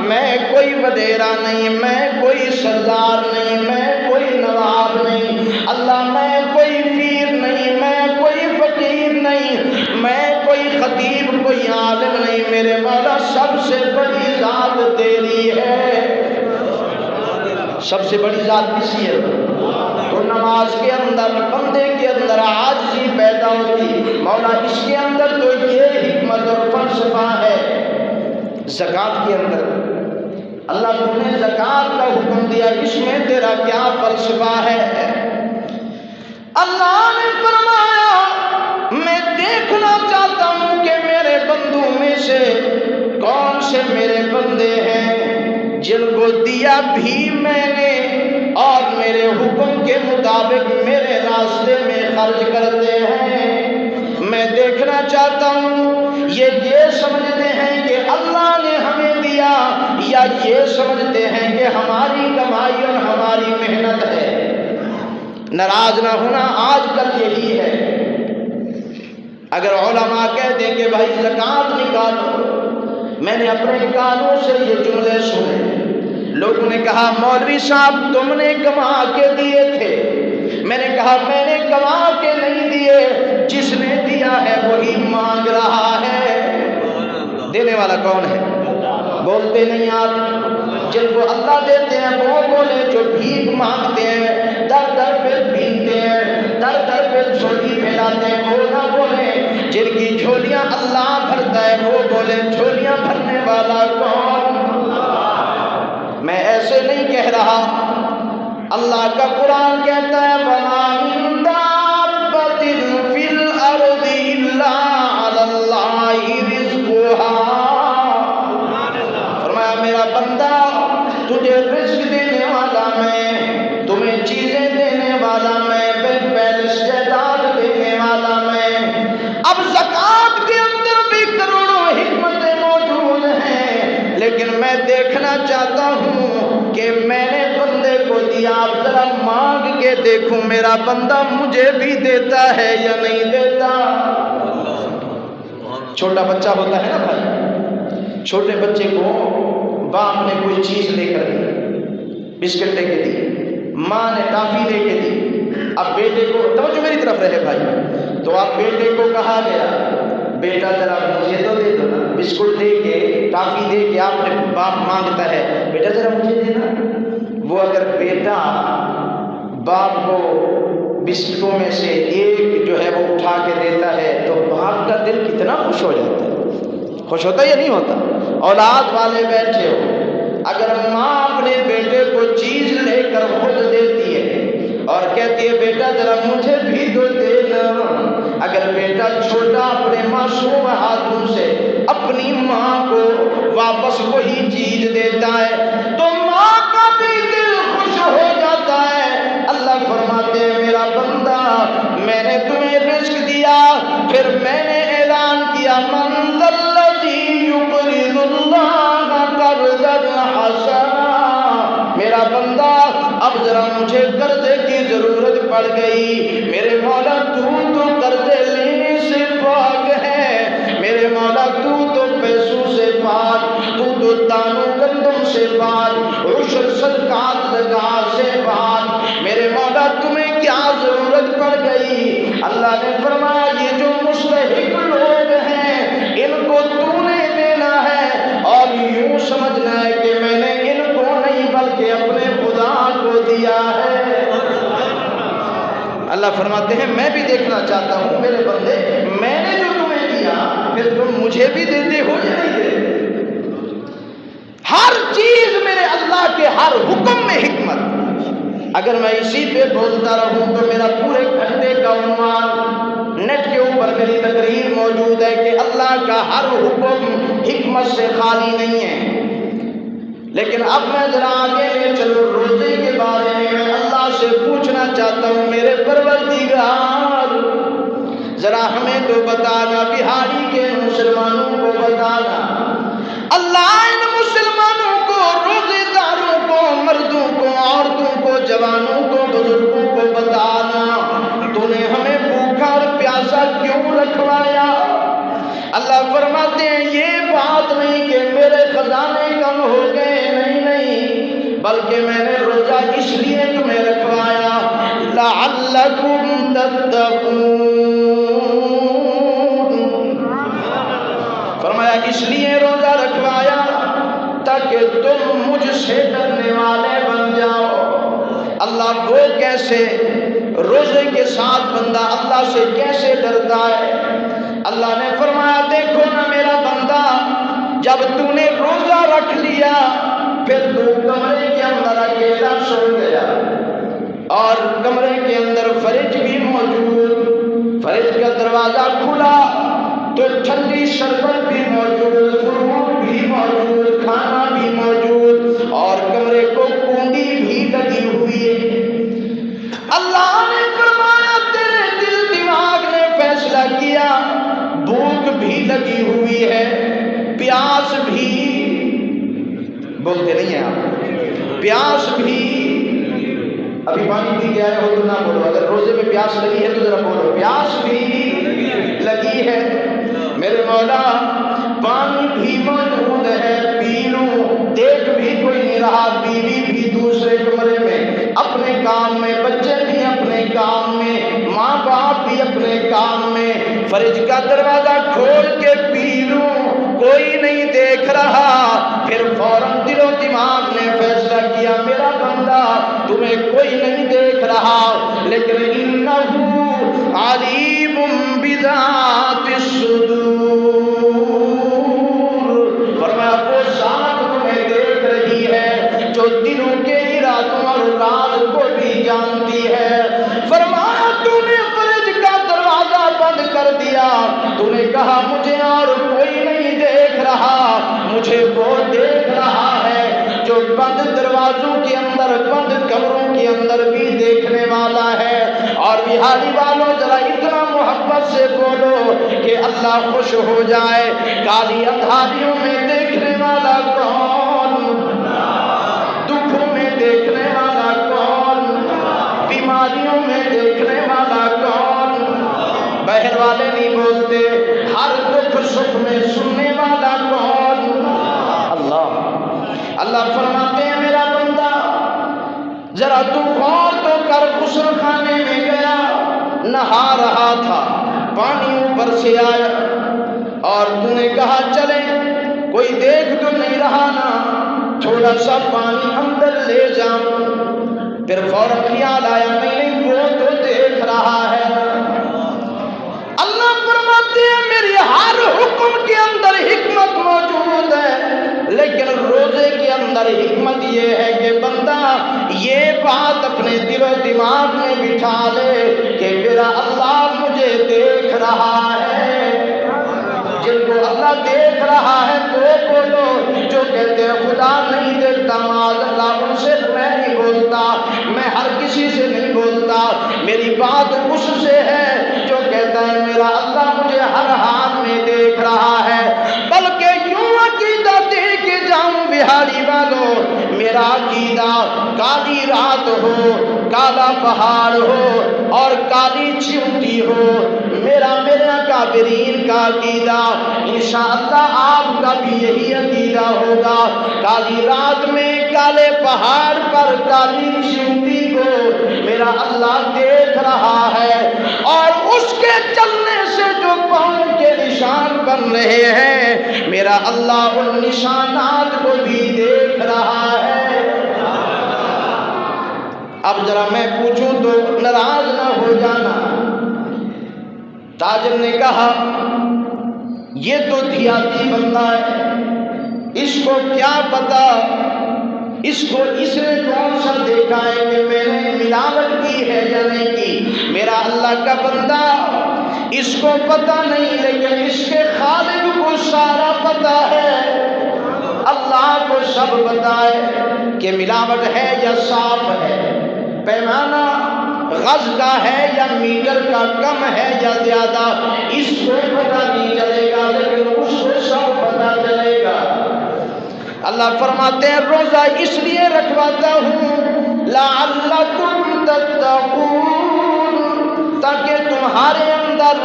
میں کوئی وڈیرا نہیں، میں کوئی سردار نہیں، میں کوئی نواب نہیں، اللہ میں کوئی پیر نہیں، میں کوئی فقیر نہیں، میں کوئی خطیب کوئی عالم نہیں، میرے مولا سب سے بڑی ذات تیری ہے۔ سب سے بڑی ذات کسی ہے؟ تو نماز کے اندر بندے کے اندر عاجزی پیدا ہوتی، مولا اس کے اندر تو یہ حکمت اور فلسفہ ہے۔ زکوٰۃ کے اندر اللہ نے زکوٰۃ کا حکم دیا، اس میں تیرا کیا فلسفہ ہے؟ اللہ نے فرمایا میں دیکھنا چاہتا ہوں کہ میرے بندوں میں سے کون سے میرے بندے ہیں جن کو دیا بھی میں نے اور میرے حکم کے مطابق میرے راستے میں خرچ کرتے ہیں۔ میں دیکھنا چاہتا ہوں یہ سمجھتے ہیں کہ اللہ نے ہمیں دیا یا یہ سمجھتے ہیں کہ ہماری کمائی اور ہماری محنت ہے۔ ناراض نہ ہونا، آج کل یہی ہے، اگر علماء کہہ دیں کہ بھائی زکوٰۃ نکالو، میں نے اپنے کانوں سے یہ جملے سنے، لوگوں نے کہا مولوی صاحب تم نے کما کے دیے تھے، میں نے کہا میں نے کما کے نہیں دیے، جس نے دیا ہے وہی مانگ رہا ہے۔ دینے والا کون ہے؟ بولتے نہیں آپ؟ جن کو اللہ دیتے ہیں وہ بولے، جو بھیک مانگتے ہیں در در پہ بھیگتے ہیں جھولی پھیلاتے ہیں وہ نہ بولیں جن کی جھولیاں اللہ بھرتا ہے وہ بولیں جھولیاں بھرنے والا کون؟ میں ایسے نہیں کہہ رہا، اللہ کا قرآن کہتا ہے وَمَا مِن دَابَّةٍ فِي الْأَرْضِ إِلَّا عَلَى اللَّهِ رِزْقُهَا۔ فرمایا میرا بندہ تجھے رزق دینے والا میں، تمہیں چیزیں دینے والا میں، بل استعداد دینے والا میں۔ اب زکوٰۃ کے اندر بھی کروڑوں حکمتیں موجود ہیں، لیکن میں دیکھنا چاہتا ہوں کہ میں نے بندے کو دیا، آپ ذرا مانگ کے دیکھوں میرا بندہ مجھے بھی دیتا ہے یا نہیں دیتا۔ چھوٹا بچہ ہوتا ہے نا بھائی، چھوٹے بچے کو باپ نے کوئی چیز لے کر دی، بسکٹ لے کے دی، ماں نے ٹافی لے کے دی۔ اب بیٹے کو توجہ میری طرف رہے بھائی، تو اب بیٹے کو کہا گیا بیٹا ذرا مجھے تو دے دو نا، بسکٹ دے کے ٹافی دے کے آپ نے باپ مانگتا ہے بیٹا ذرا مجھے دینا۔ وہ اگر بیٹا باپ کو بسکٹوں میں سے ایک جو ہے وہ اٹھا کے دیتا ہے تو باپ کا دل کتنا خوش ہو جاتا ہے، خوش ہوتا ہے یا نہیں ہوتا؟ اولاد والے بیٹھے ہو، اگر ماں اپنے بیٹے کو چیز لے کر خود دیتی ہے اور کہتی ہے بیٹا ذرا مجھے بھی تو دینا، اگر بیٹا چھوٹا اپنے معصوم ہاتھوں سے اپنی ماں کو واپس وہی چیز دیتا ہے تو ماں کا بھی دل خوش ہو جاتا ہے۔ اللہ فرماتے ہیں میرا بندہ میں نے تمہیں رزق دیا، پھر میں نے اعلان کیا من ذا الذی یقرض اللہ قرضا حسنا۔ میرا بندہ اب ذرا مجھے قرضے کی ضرورت پڑ گئی، میرے مولا تو قرضے لینے سے پاک ہے، میرے مولا تو پیسوں سے پاک، تو دانوں گندم سے پاک، عشر صدقات زکات سے پاک، میرے مولا تمہیں کیا ضرورت پڑ گئی؟ اللہ نے فرمایا یہ جو مستحق لوگ ہیں ان کو تو نے دینا ہے، اور یوں سمجھنا ہے کہ میں نے ان کو نہیں بلکہ اپنے خدا کو دیا ہے۔ اللہ فرماتے ہیں میں بھی دیکھنا چاہتا ہوں میرے بندے میں نے جو تمہیں دیا پھر تم مجھے بھی دیتے ہو یا نہیں دیتے؟ ہر چیز میرے اللہ کے ہر حکم میں حکمت۔ اگر میں اسی پہ بولتا رہوں تو میرا پورے گھنٹے کا عنوان نیٹ کے اوپر میری تقریر موجود ہے کہ اللہ کا ہر حکم حکمت سے خالی نہیں ہے۔ لیکن اب میں ذرا آگے لے چلو، روزے کے بارے میں اللہ سے پوچھنا چاہتا ہوں میرے پروردگار ذرا ہمیں تو بتانا، بہاری کے مسلمانوں کو بتانا، اللہ ان مسلمانوں کو، روزے داروں کو، مردوں کو، عورتوں کو، جوانوں کو، بزرگوں کو بتانا تو نے ہمیں بھوکا اور پیاسا کیوں رکھوایا؟ اللہ فرماتے ہیں یہ بات نہیں کہ میرے خزانے کم ہو گئے، نہیں، بلکہ میں نے روزہ اس لیے تمہیں رکھوایا لعلکم تتقون، فرمایا اس لیے روزہ رکھوایا تاکہ تم مجھ سے ڈرنے والے بن جاؤ۔ اللہ وہ کیسے، روزے کے ساتھ بندہ اللہ سے کیسے ڈرتا ہے؟ اللہ نے فرمایا دیکھو نا میرا بندہ جب تو نے روزہ رکھ لیا پھر تو کمرے کے اندر اکیلا سو گیا اور کمرے کے اندر فریج بھی موجود، فریج کا دروازہ کھلا تو ٹھنڈی شربت بھی موجود، فروٹ بھی موجود، کھانا بھی موجود اور کمرے کو کنڈی بھی لگی ہوئی ہے۔ اللہ نے فرمایا تیرے دل دماغ نے فیصلہ کیا بھوک بھی لگی ہوئی ہے، پیاس بھی، بولتے نہیں ہیں آپ، پیاس بھی، ابھی پانی پی کے آئے ہو تو نہ بولو، اگر روزے میں پیاس لگی ہے تو ذرا بولو پیاس بھی لگی ہے، میرے مولا پانی بھی موجود ہے پی لوں، دیکھ بھی کوئی نہیں رہا، بیوی بھی دوسرے کمرے میں اپنے کام میں، بچے بھی اپنے کام میں، ماں باپ بھی اپنے کام میں، فریج کا دروازہ کھول کے پی لوں کوئی نہیں دیکھ رہا، پھر فوراً دل و دماغ نے فیصلہ کیا میرا بندہ تمہیں کوئی نہیں دیکھ رہا، لیکن انہو علیم بذات الصدور، فرمایا وہ ذات تمہیں دیکھ رہی ہے جو دلوں کے ارادوں اور راز کو بھی جانتی ہے۔ فرمایا تو نے فرج کا دروازہ بند کر دیا، تو نے کہا مجھے اور کوئی نہیں دیکھ رہا، مجھے وہ دیکھ رہا ہے جو بند دروازوں کے اندر، بند کمروں کے اندر بھی دیکھنے والا ہے۔ اور بہاری والوں ذرا اتنا محبت سے بولو کہ اللہ خوش ہو جائے۔ کالی اندھاریوں میں دیکھنے والا کون؟ دکھوں میں دیکھنے والا کون؟ بیماریوں میں دیکھنے والا کون؟ بہر والے نہیں بولتے، ہر دکھ سکھ میں سننے والا کون؟ اللہ۔ اللہ فرماتے ہیں میرا بندہ ذرا تو غور تو کر، غسل خانے میں گیا، نہا رہا تھا، پانی اوپر سے آیا اور تو نے کہا چلے، کوئی دیکھ تو نہیں رہا نا، تھوڑا سا پانی اندر لے جاؤں، پھر فوراً خیال آیا نہیں وہ تو دیکھ رہا ہے۔ اللہ فرماتے ہیں میری ہر حکم کے اندر حکمت موجود ہے، لیکن روزے کے اندر حکمت یہ ہے کہ بندہ یہ بات اپنے دل و دماغ میں بٹھا لے کہ میرا اللہ مجھے دیکھ رہا ہے۔ جن کو اللہ دیکھ رہا ہے وہ بولو، جو کہتے ہیں خدا نہیں دیکھتا معاذ اللہ، ان سے میں نہیں بولتا، میں ہر کسی سے نہیں بولتا، میری بات اس سے ہے جو کہتا ہے میرا اللہ مجھے ہر حال میں دیکھ رہا ہے۔ بلکہ یوں عقیدہ دے کے جاؤں بہاری والوں، میرا عقیدہ کالی رات ہو، کالا پہاڑ ہو اور کالی چیونٹی ہو، میرا کابرین کا عقیدہ انشاءاللہ آپ کا بھی یہی عقیدہ ہوگا۔ کالی رات میں کالے پہاڑ پر کالی چیونٹی کو میرا اللہ دیکھ رہا ہے، اور اس کے چلنے سے جو پاؤں کے نشان بن رہے ہیں میرا اللہ ان نشانات کو بھی دیکھ رہا ہے۔ اب ذرا میں پوچھوں تو ناراض نہ ہو جانا، تاجر نے کہا یہ تو دیہاتی بندہ ہے، اس کو کیا پتا، اس نے کون سا دیکھا ہے کہ میں نے ملاوٹ کی ہے یا نہیں کی۔ میرا اللہ کا بندہ اس کو پتا نہیں، لیکن اس کے خالق کو سارا پتا ہے، اللہ کو سب پتا ہے کہ ملاوٹ ہے یا صاف ہے، پیمانہ غز کا ہے یا میٹر کا کم ہے یا زیادہ، اس کو پتا نہیں چلے گا، لیکن اس کو سب پتا چلے گا۔ اللہ فرماتے ہیں روزہ اس لیے رکھواتا ہوں لعلکم تتقون، تاکہ تمہارے اندر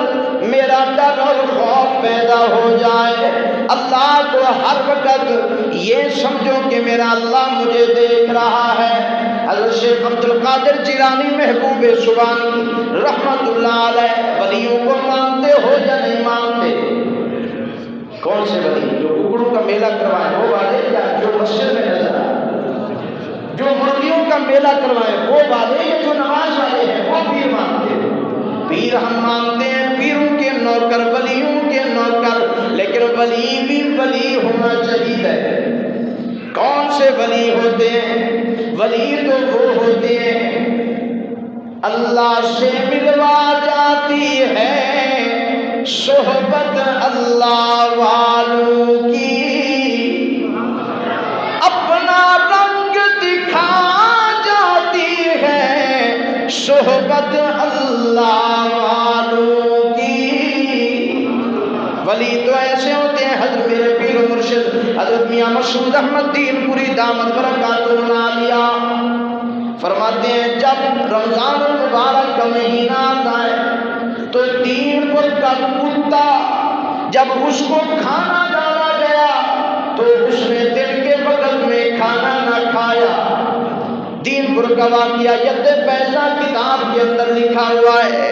میرا ڈر اور خوف پیدا ہو جائے، اللہ کو ہر وقت یہ سمجھو کہ میرا اللہ مجھے دیکھ رہا ہے۔ حضرت شیخ عبد القادر جیلانی محبوب سبحانی رحمت اللہ علیہ ولیوں کو مانتے ہو یا نہیں مانتے؟ کون سے ولی؟ جو ککڑوں کا میلہ کروائے وہ والے، یا جو مسجد میں نظر آئے؟ جو مرغیوں کا میلہ کروائے وہ والے، یا جو نماز والے ہیں وہ پیر مانتے ہیں؟ پیر ہم مانتے ہیں، پیروں کے نوکر، ولیوں کے نوکر، لیکن ولی بھی ولی ہونا چاہیے۔ کون سے ولی ہوتے ہیں؟ ولی تو وہ ہوتے ہیں اللہ سے ملوا جاتی ہے صحبت اللہ والوں کی، اپنا رنگ دکھا جاتی ہے صحبت اللہ والوں کی۔ ولی تو ایسے ہوتے ہیں، حضرت میرے پیر و مرشد حضرت میاں مسعود احمد دین پوری دامت برکاتہ العالیہ فرماتے ہیں جب رمضان المبارک کا مہینہ آتا ہے تو دین پور کا کتا جب اس کو کھانا ڈالا گیا تو اس نے دن کے وقت میں کھانا نہ کھایا۔ دین پور کا واقعہ ید پیسہ کتاب کے اندر لکھا ہوا ہے۔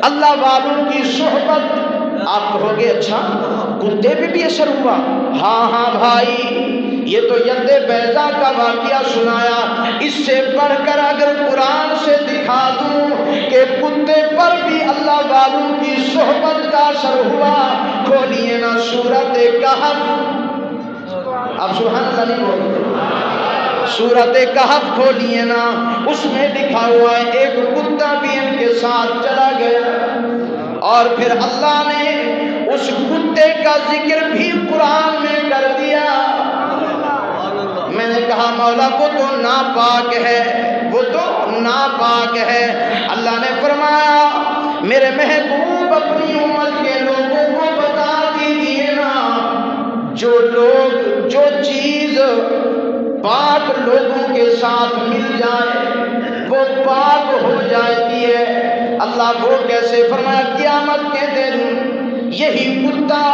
اللہ والوں کی صحبت آپ کہو گے اچھا کتے پہ بھی اثر ہوا؟ ہاں ہاں بھائی، یہ تو ید بیضا کا واقعہ سنایا، اس سے بڑھ کر اگر قرآن سے دکھا دوں کہ کتے پر بھی اللہ والوں کی صحبت کا اثر ہوا، کھولیے نا سورۃ کہف۔ اب سبحان اللہ نہیں بولتے، سورۃ کہف کھولیے نا، اس میں لکھا ہوا ہے ایک کتا بھی ان کے ساتھ چلا گیا، اور پھر اللہ نے اس کتے کا ذکر بھی قرآن میں کر دیا۔ میں نے کہا مولا وہ تو ناپاک ہے، وہ تو ناپاک ہے۔ اللہ نے فرمایا میرے محبوب اپنی امت کے لوگوں کو بتا دیجیے نا، جو لوگ جو چیز پاک لوگوں کے ساتھ مل جائے وہ پاک ہو جاتی ہے۔ اللہ وہ کیسے؟ فرمایا قیامت کے دن یہی کتا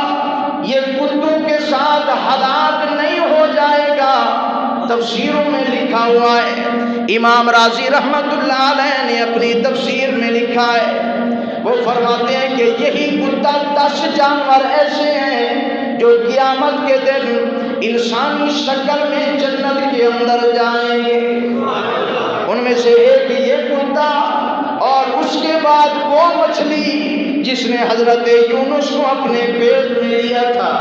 یہ کتوں کے ساتھ ہلاک نہیں ہو جائے گا۔ تفسیروں میں لکھا ہوا ہے، امام راضی رحمت اللہ علیہ نے اپنی تفسیر میں لکھا ہے، وہ فرماتے ہیں کہ یہی کتا 10 جانور ایسے ہیں جو قیامت کے دن انسانی شکل میں جنت کے اندر جائیں گے، ان میں سے ایک یہ کتا، اور اس کے بعد وہ مچھلی جس نے حضرت یونس کو اپنے پیٹ میں لیا تھا۔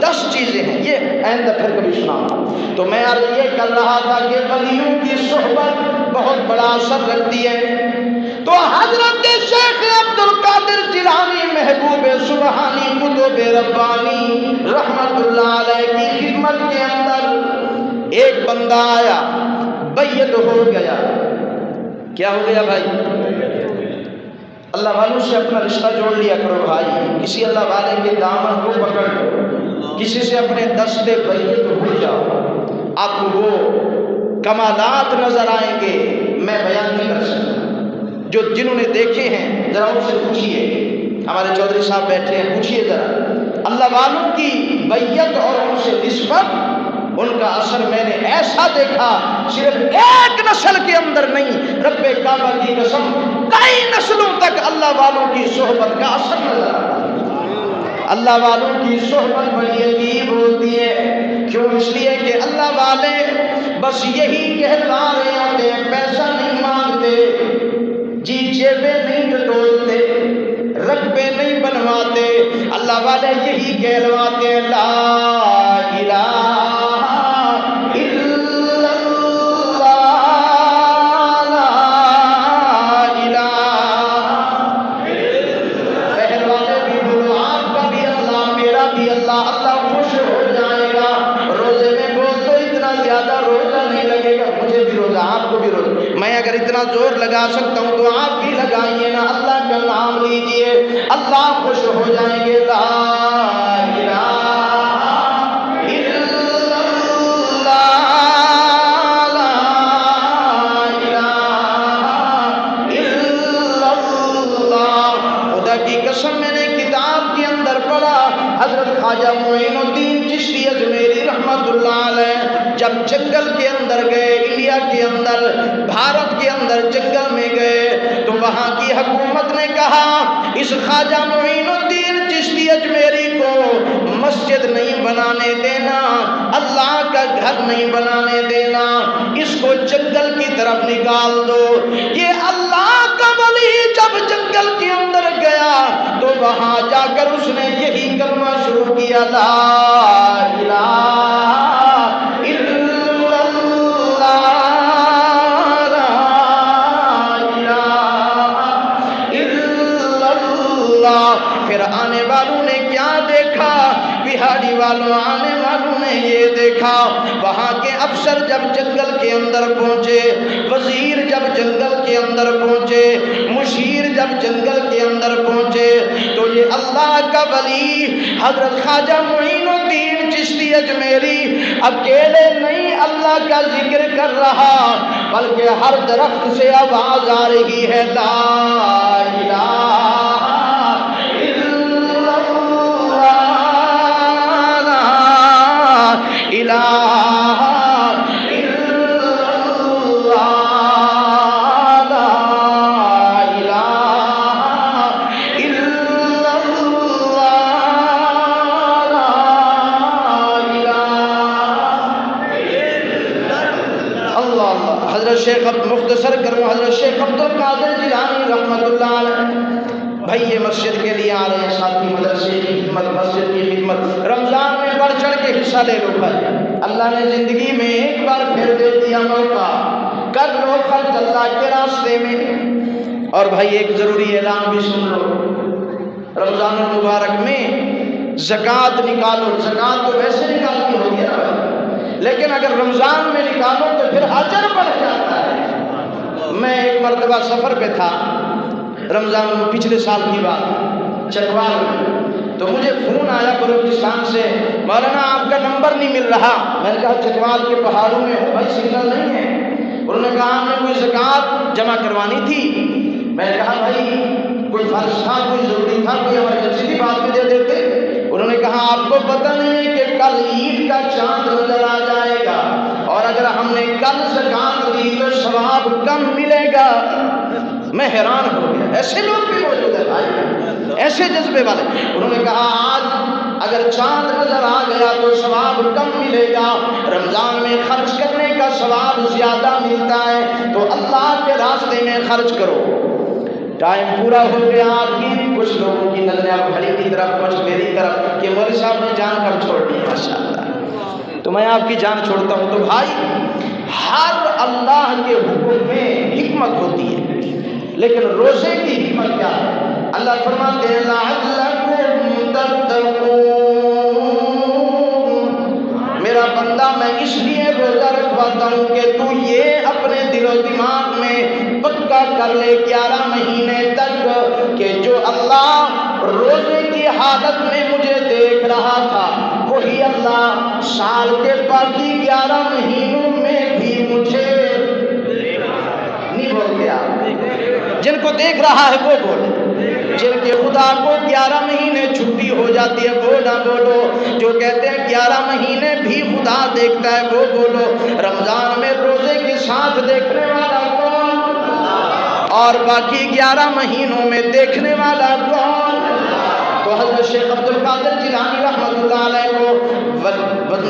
10 چیزیں ہیں، یہ آئندہ پھر کبھی سناؤں۔ تو میں عرض یہ کر رہا تھا کہ ولیوں کی صحبت بہت بڑا اثر رکھتی ہے۔ تو حضرت شیخ عبد القادر جیلانی محبوب سبحانی قطب ربانی رحمت اللہ علیہ کی خدمت کے اندر ایک بندہ آیا، بیعت ہو گیا۔ کیا ہو گیا بھائی؟ اللہ والوں سے اپنا رشتہ جوڑ لیا کرو بھائی، کسی اللہ والے کے دامن کو پکڑ لو، کسی سے اپنے دستے بیعت ہو جاؤ، آپ کو وہ کمالات نظر آئیں گے میں بیان نہیں کر سکتا۔ جو جنہوں نے دیکھے ہیں ذرا ان سے پوچھئے، ہمارے چودھری صاحب بیٹھے ہیں، پوچھئے ذرا اللہ والوں کی بیعت اور ان سے نسبت، ان کا اثر میں نے ایسا دیکھا، صرف ایک نسل کے اندر نہیں، رب کعبہ کی قسم کئی نسلوں تک اللہ والوں کی صحبت کا اثر نظر آتا ہے۔ اللہ والوں کی صحبت بڑی عجیب ہوتی ہے، کیوں؟ اس لیے کہ اللہ والے بس یہی کہلا رہے آتے ہیں، پیسہ نہیں مانگتے، جی جیبیں نہیں ٹٹولتے، رقبے نہیں بنواتے، اللہ والے یہی کہلواتے ہیں لا الہ الا اللہ، لا الہ۔ بہر والے بھی بولو، آپ کا بھی اللہ، میرا بھی اللہ، اللہ خوش ہو جائے گا۔ روزے میں بول تو اتنا زیادہ روزہ نہیں لگے گا، مجھے بھی روزہ، آپ کو بھی روزہ، میں اگر اتنا زور لگا سکتا ہوں تو آپ بھی لگائیے نا، اللہ کا نام لیجئے، اللہ خوش ہو جائیں گے۔ لا الہ الا اللہ، لا الہ الا اللہ۔ خدا کی قسم میں نے کتاب کے اندر پڑھا، حضرت خواجہ معین الدین چشتی اجمیری رحمت اللہ علیہ جب جنگل کے اندر گئے، انڈیا کے اندر، بھارت کے اندر جنگل میں گئے، تو وہاں کی حکومت نے کہا اس خواجہ معین الدین چشتی اجمیری کو مسجد نہیں بنانے دینا، اللہ کا گھر نہیں بنانے دینا، اس کو جنگل کی طرف نکال دو۔ یہ اللہ کا ولی جب جنگل کے اندر گیا تو وہاں جا کر اس نے یہی کلمہ شروع کیا، لا الہ الا اللہ، لا الہ الا اللہ۔ پھر آنے والوں نے کیا دیکھا؟ بہاڑی والوں آنے والوں نے یہ دیکھا، وہاں کے افسر جب جنگل کے اندر پہنچے، وزیر جب جنگل کے اندر پہنچے، مشیر جب جنگل کے اندر پہنچے، تو یہ اللہ کا ولی حضرت خواجہ معین الدین چشتی اجمیری اکیلے نہیں اللہ کا ذکر کر رہا، بلکہ ہر درخت سے آواز آ رہی ہے، لا الہ الا اللہ، الہ شیخ مختصر کروں، حضرت شیخ عبد القادر جیلانی رحمۃ اللہ علیہ بھائی یہ مسجد کے لیے آ رہے ہیں، ساتھی مدرسے کی خدمت، مسجد کی خدمت، رمضان میں بڑھ چڑھ کے حصہ لے لو بھائی، اللہ نے زندگی میں ایک بار پھر دے دیا موقع، کر لو خرچ اللہ کے راستے میں۔ اور بھائی ایک ضروری اعلان بھی سن لو، رمضان المبارک میں زکوٰۃ نکالو، زکوٰۃ تو ویسے نکالنی ہوگی نا بھائی، لیکن اگر رمضان میں نکالو تو پھر اجر بڑھ جاتا ہے۔ میں ایک مرتبہ سفر پہ تھا، رمضان پچھلے سال کی بات، چکوال میں، تو مجھے فون آیا بلوچستان سے، مولانا آپ کا نمبر نہیں مل رہا۔ میں نے کہا چکوال کے پہاڑوں میں ہوں بھائی، سگنل نہیں ہے۔ انہوں نے کہا ہم نے کوئی زکوٰۃ جمع کروانی تھی۔ میں نے کہا بھائی کوئی فرض تھا، کوئی ضروری تھا، کوئی ایمرجنسی کی بات میں دے دیتے۔ انہوں نے کہا آپ کو پتہ نہیں کہ کل عید کا چاند نظر آ جائے گا، اور اگر ہم نے کل زکوٰۃ دی تو ثواب کم ملے گا۔ میں حیران ہو گیا، ایسے لوگ بھی موجود ہیں بھائی، ایسے جذبے والے۔ انہوں نے کہا آج اگر چاند نظر آ گیا تو ثواب کم ملے گا، رمضان میں خرچ کرنے کا ثواب زیادہ ملتا ہے، تو اللہ کے راستے میں خرچ کرو۔ ٹائم پورا ہو گیا آپ کی، کچھ لوگوں کی نظریں اب گھڑی کی طرف، کچھ میری طرف کہ مولوی صاحب نے جان کب چھوڑ دی، ماشاءاللہ، تو میں آپ کی جان چھوڑتا ہوں۔ تو بھائی ہر اللہ کے حکم میں حکمت ہوتی ہے، لیکن روزے کی حکمت کیا ہے؟ اللہ فرماتے ہیں لعلکم تتقون، میرا بندہ میں اس لیے روزہ رکھواتا ہوں کہ تو یہ اپنے دل و دماغ میں پکا کر لے 11 مہینے تک کہ جو اللہ روزے کی حالت میں مجھے دیکھ رہا تھا، وہی اللہ سال کے باقی 11 مہینوں میں بھی مجھے نہیں بول گیا۔ جن کو دیکھ رہا ہے وہ بولے، جن کے خدا کو 11 مہینے چھٹی ہو جاتی ہے وہ نہ بولو، جو کہتے ہیں 11 مہینے بھی خدا دیکھتا ہے وہ بولو۔ رمضان میں روزے کے ساتھ دیکھنے والا کون، اور باقی 11 مہینوں میں دیکھنے والا کون؟ تو حضرت شیخ عبد القادر جیلانی رحمۃ اللہ علیہ کو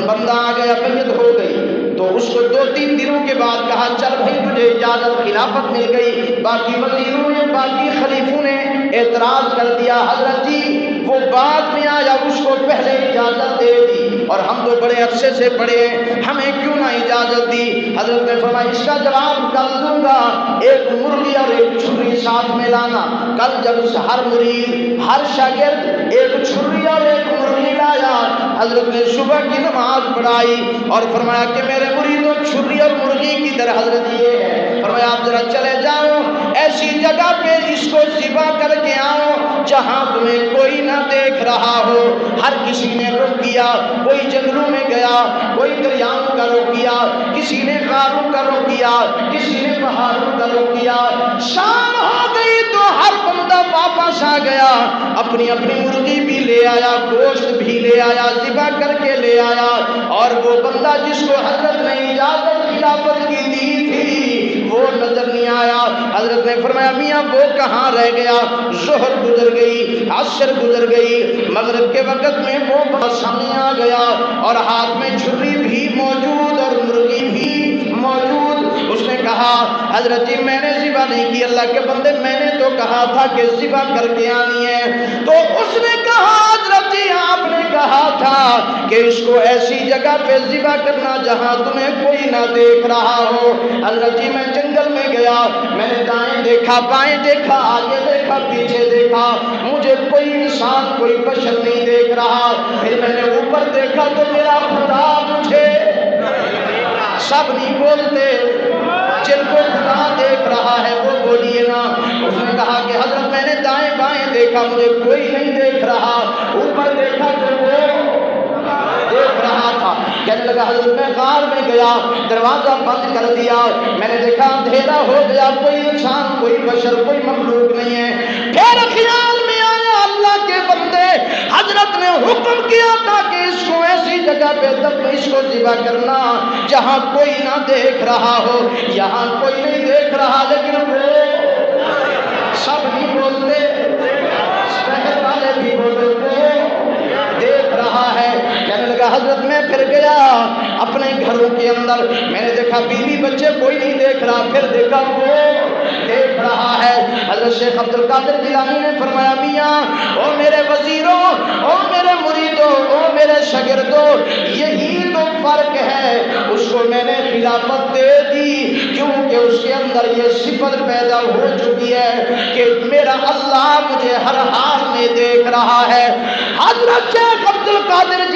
بندہ آ گیا، بیعت ہو گئی، تو اس کو 2-3 دنوں کے بعد کہا چل بھائی تجھے اجازت، خلافت مل گئی۔ باقی وزیروں نے، باقی خلیفوں نے اعتراض کر دیا، حضرت جی وہ بعد میں آیا، اس کو پہلے اجازت دے دی، اور ہم تو بڑے عرصے سے پڑے ہیں، ہمیں کیوں نہ اجازت دی؟ حضرت نے فرمایا اس کا جواب کل دوں گا، ایک مرغی اور ایک چھری ساتھ میں لانا۔ کل جب ہر مرید، ہر شاگرد ایک چھری اور ایک مرغی لایا، حضرت نے صبح کی نماز پڑھائی اور فرمایا کہ میرے مریدوں چھری اور مرغی کی در حضرت یہ ہے، فرمایا آپ ذرا چلے جاؤ ایسی جگہ پہ اس کو ذبح کر کے آؤ جہاں تمہیں کوئی نہ دیکھ رہا ہو۔ ہر کسی نے رخ کیا، کوئی جنگلوں میں گیا، کوئی دریاؤں کا رخ کیا، کسی نے غاروں کا رخ کیا، کسی نے پہاڑوں کا رخ کیا۔ شام ہو گئی تو ہر بندہ واپس آ گیا، اپنی اپنی مرغی بھی لے آیا، گوشت بھی لے آیا، ذبح کر کے لے آیا، اور وہ بندہ جس کو حضرت نے اجازت خلافت کی دی تھی وہ نظر نہیں آیا۔ حضرت نے فرمایا میاں وہ کہاں رہ گیا؟ ظہر گزر گئی، عصر گزر گئی، مغرب کے وقت میں وہ سامنے آ گیا، اور ہاتھ میں چھری بھی موجود اور مرغی بھی موجود۔ اس نے کہا حضرت جی میں نے ذبح نہیں کی، اللہ کے بندے میں نے تو کہا تھا کہ ذبح کر کے آنی ہے۔ تو اس نے کہا حضرت جی آپ نے کہا تھا کہ اس کو ایسی جگہ پہ ذبح کرنا جہاں تمہیں کوئی نہ دیکھ رہا ہو۔ حضرت جی میں جنگل میں گیا، میں نے دائیں دیکھا، بائیں دیکھا، آگے دیکھا، پیچھے دیکھا، مجھے کوئی انسان، کوئی بشر نہیں دیکھ رہا۔ پھر میں نے اوپر دیکھا تو میرا خدا مجھے، سب نہیں بولتے، جن کو خدا دیکھ رہا ہے وہ بولیے نا۔ اس نے کہا کہ حضرت میں نے دائیں بائیں دیکھا، مجھے کوئی نہیں دیکھ رہا، اوپر دیکھا تو وہ دیکھ رہا تھا۔ کہنے لگا حضرت میں غار میں گیا، دروازہ بند کر دیا، میں نے دیکھا اندھیرا ہو گیا، کوئی انسان، کوئی بشر، کوئی مخلوق نہیں ہے۔ پھر خیال میں آیا اللہ کے بندے حضرت نے حکم کیا تھا کہ اس کو ایسی جگہ پہ تب اس کو ذبح کرنا جہاں کوئی نہ دیکھ رہا ہو۔ یہاں کوئی نہیں دیکھ رہا، لیکن وہ سب نہیں بولتے، شہر والے بھی بولتے دیکھ رہا ہے۔ کہنے لگا حضرت میں پھر گیا اپنے گھروں کے اندر، میں نے دیکھا بیوی بچے کوئی نہیں دیکھ رہا، پھر دیکھا وہ دیکھ رہا ہے۔ حضرت شیخ عبد القادر جیلانی نے فرمایا میاں او میرے وزیروں، او میرے مریدوں، او میرے شاگردوں، یہی تو فرق ہے، اس کو میں نے خلافت دے دی کیونکہ اس کے اندر یہ صفت پیدا ہو چکی ہے کہ میرا اللہ مجھے ہر حال میں دیکھ رہا ہے۔ حضرت شیخ عبد القادر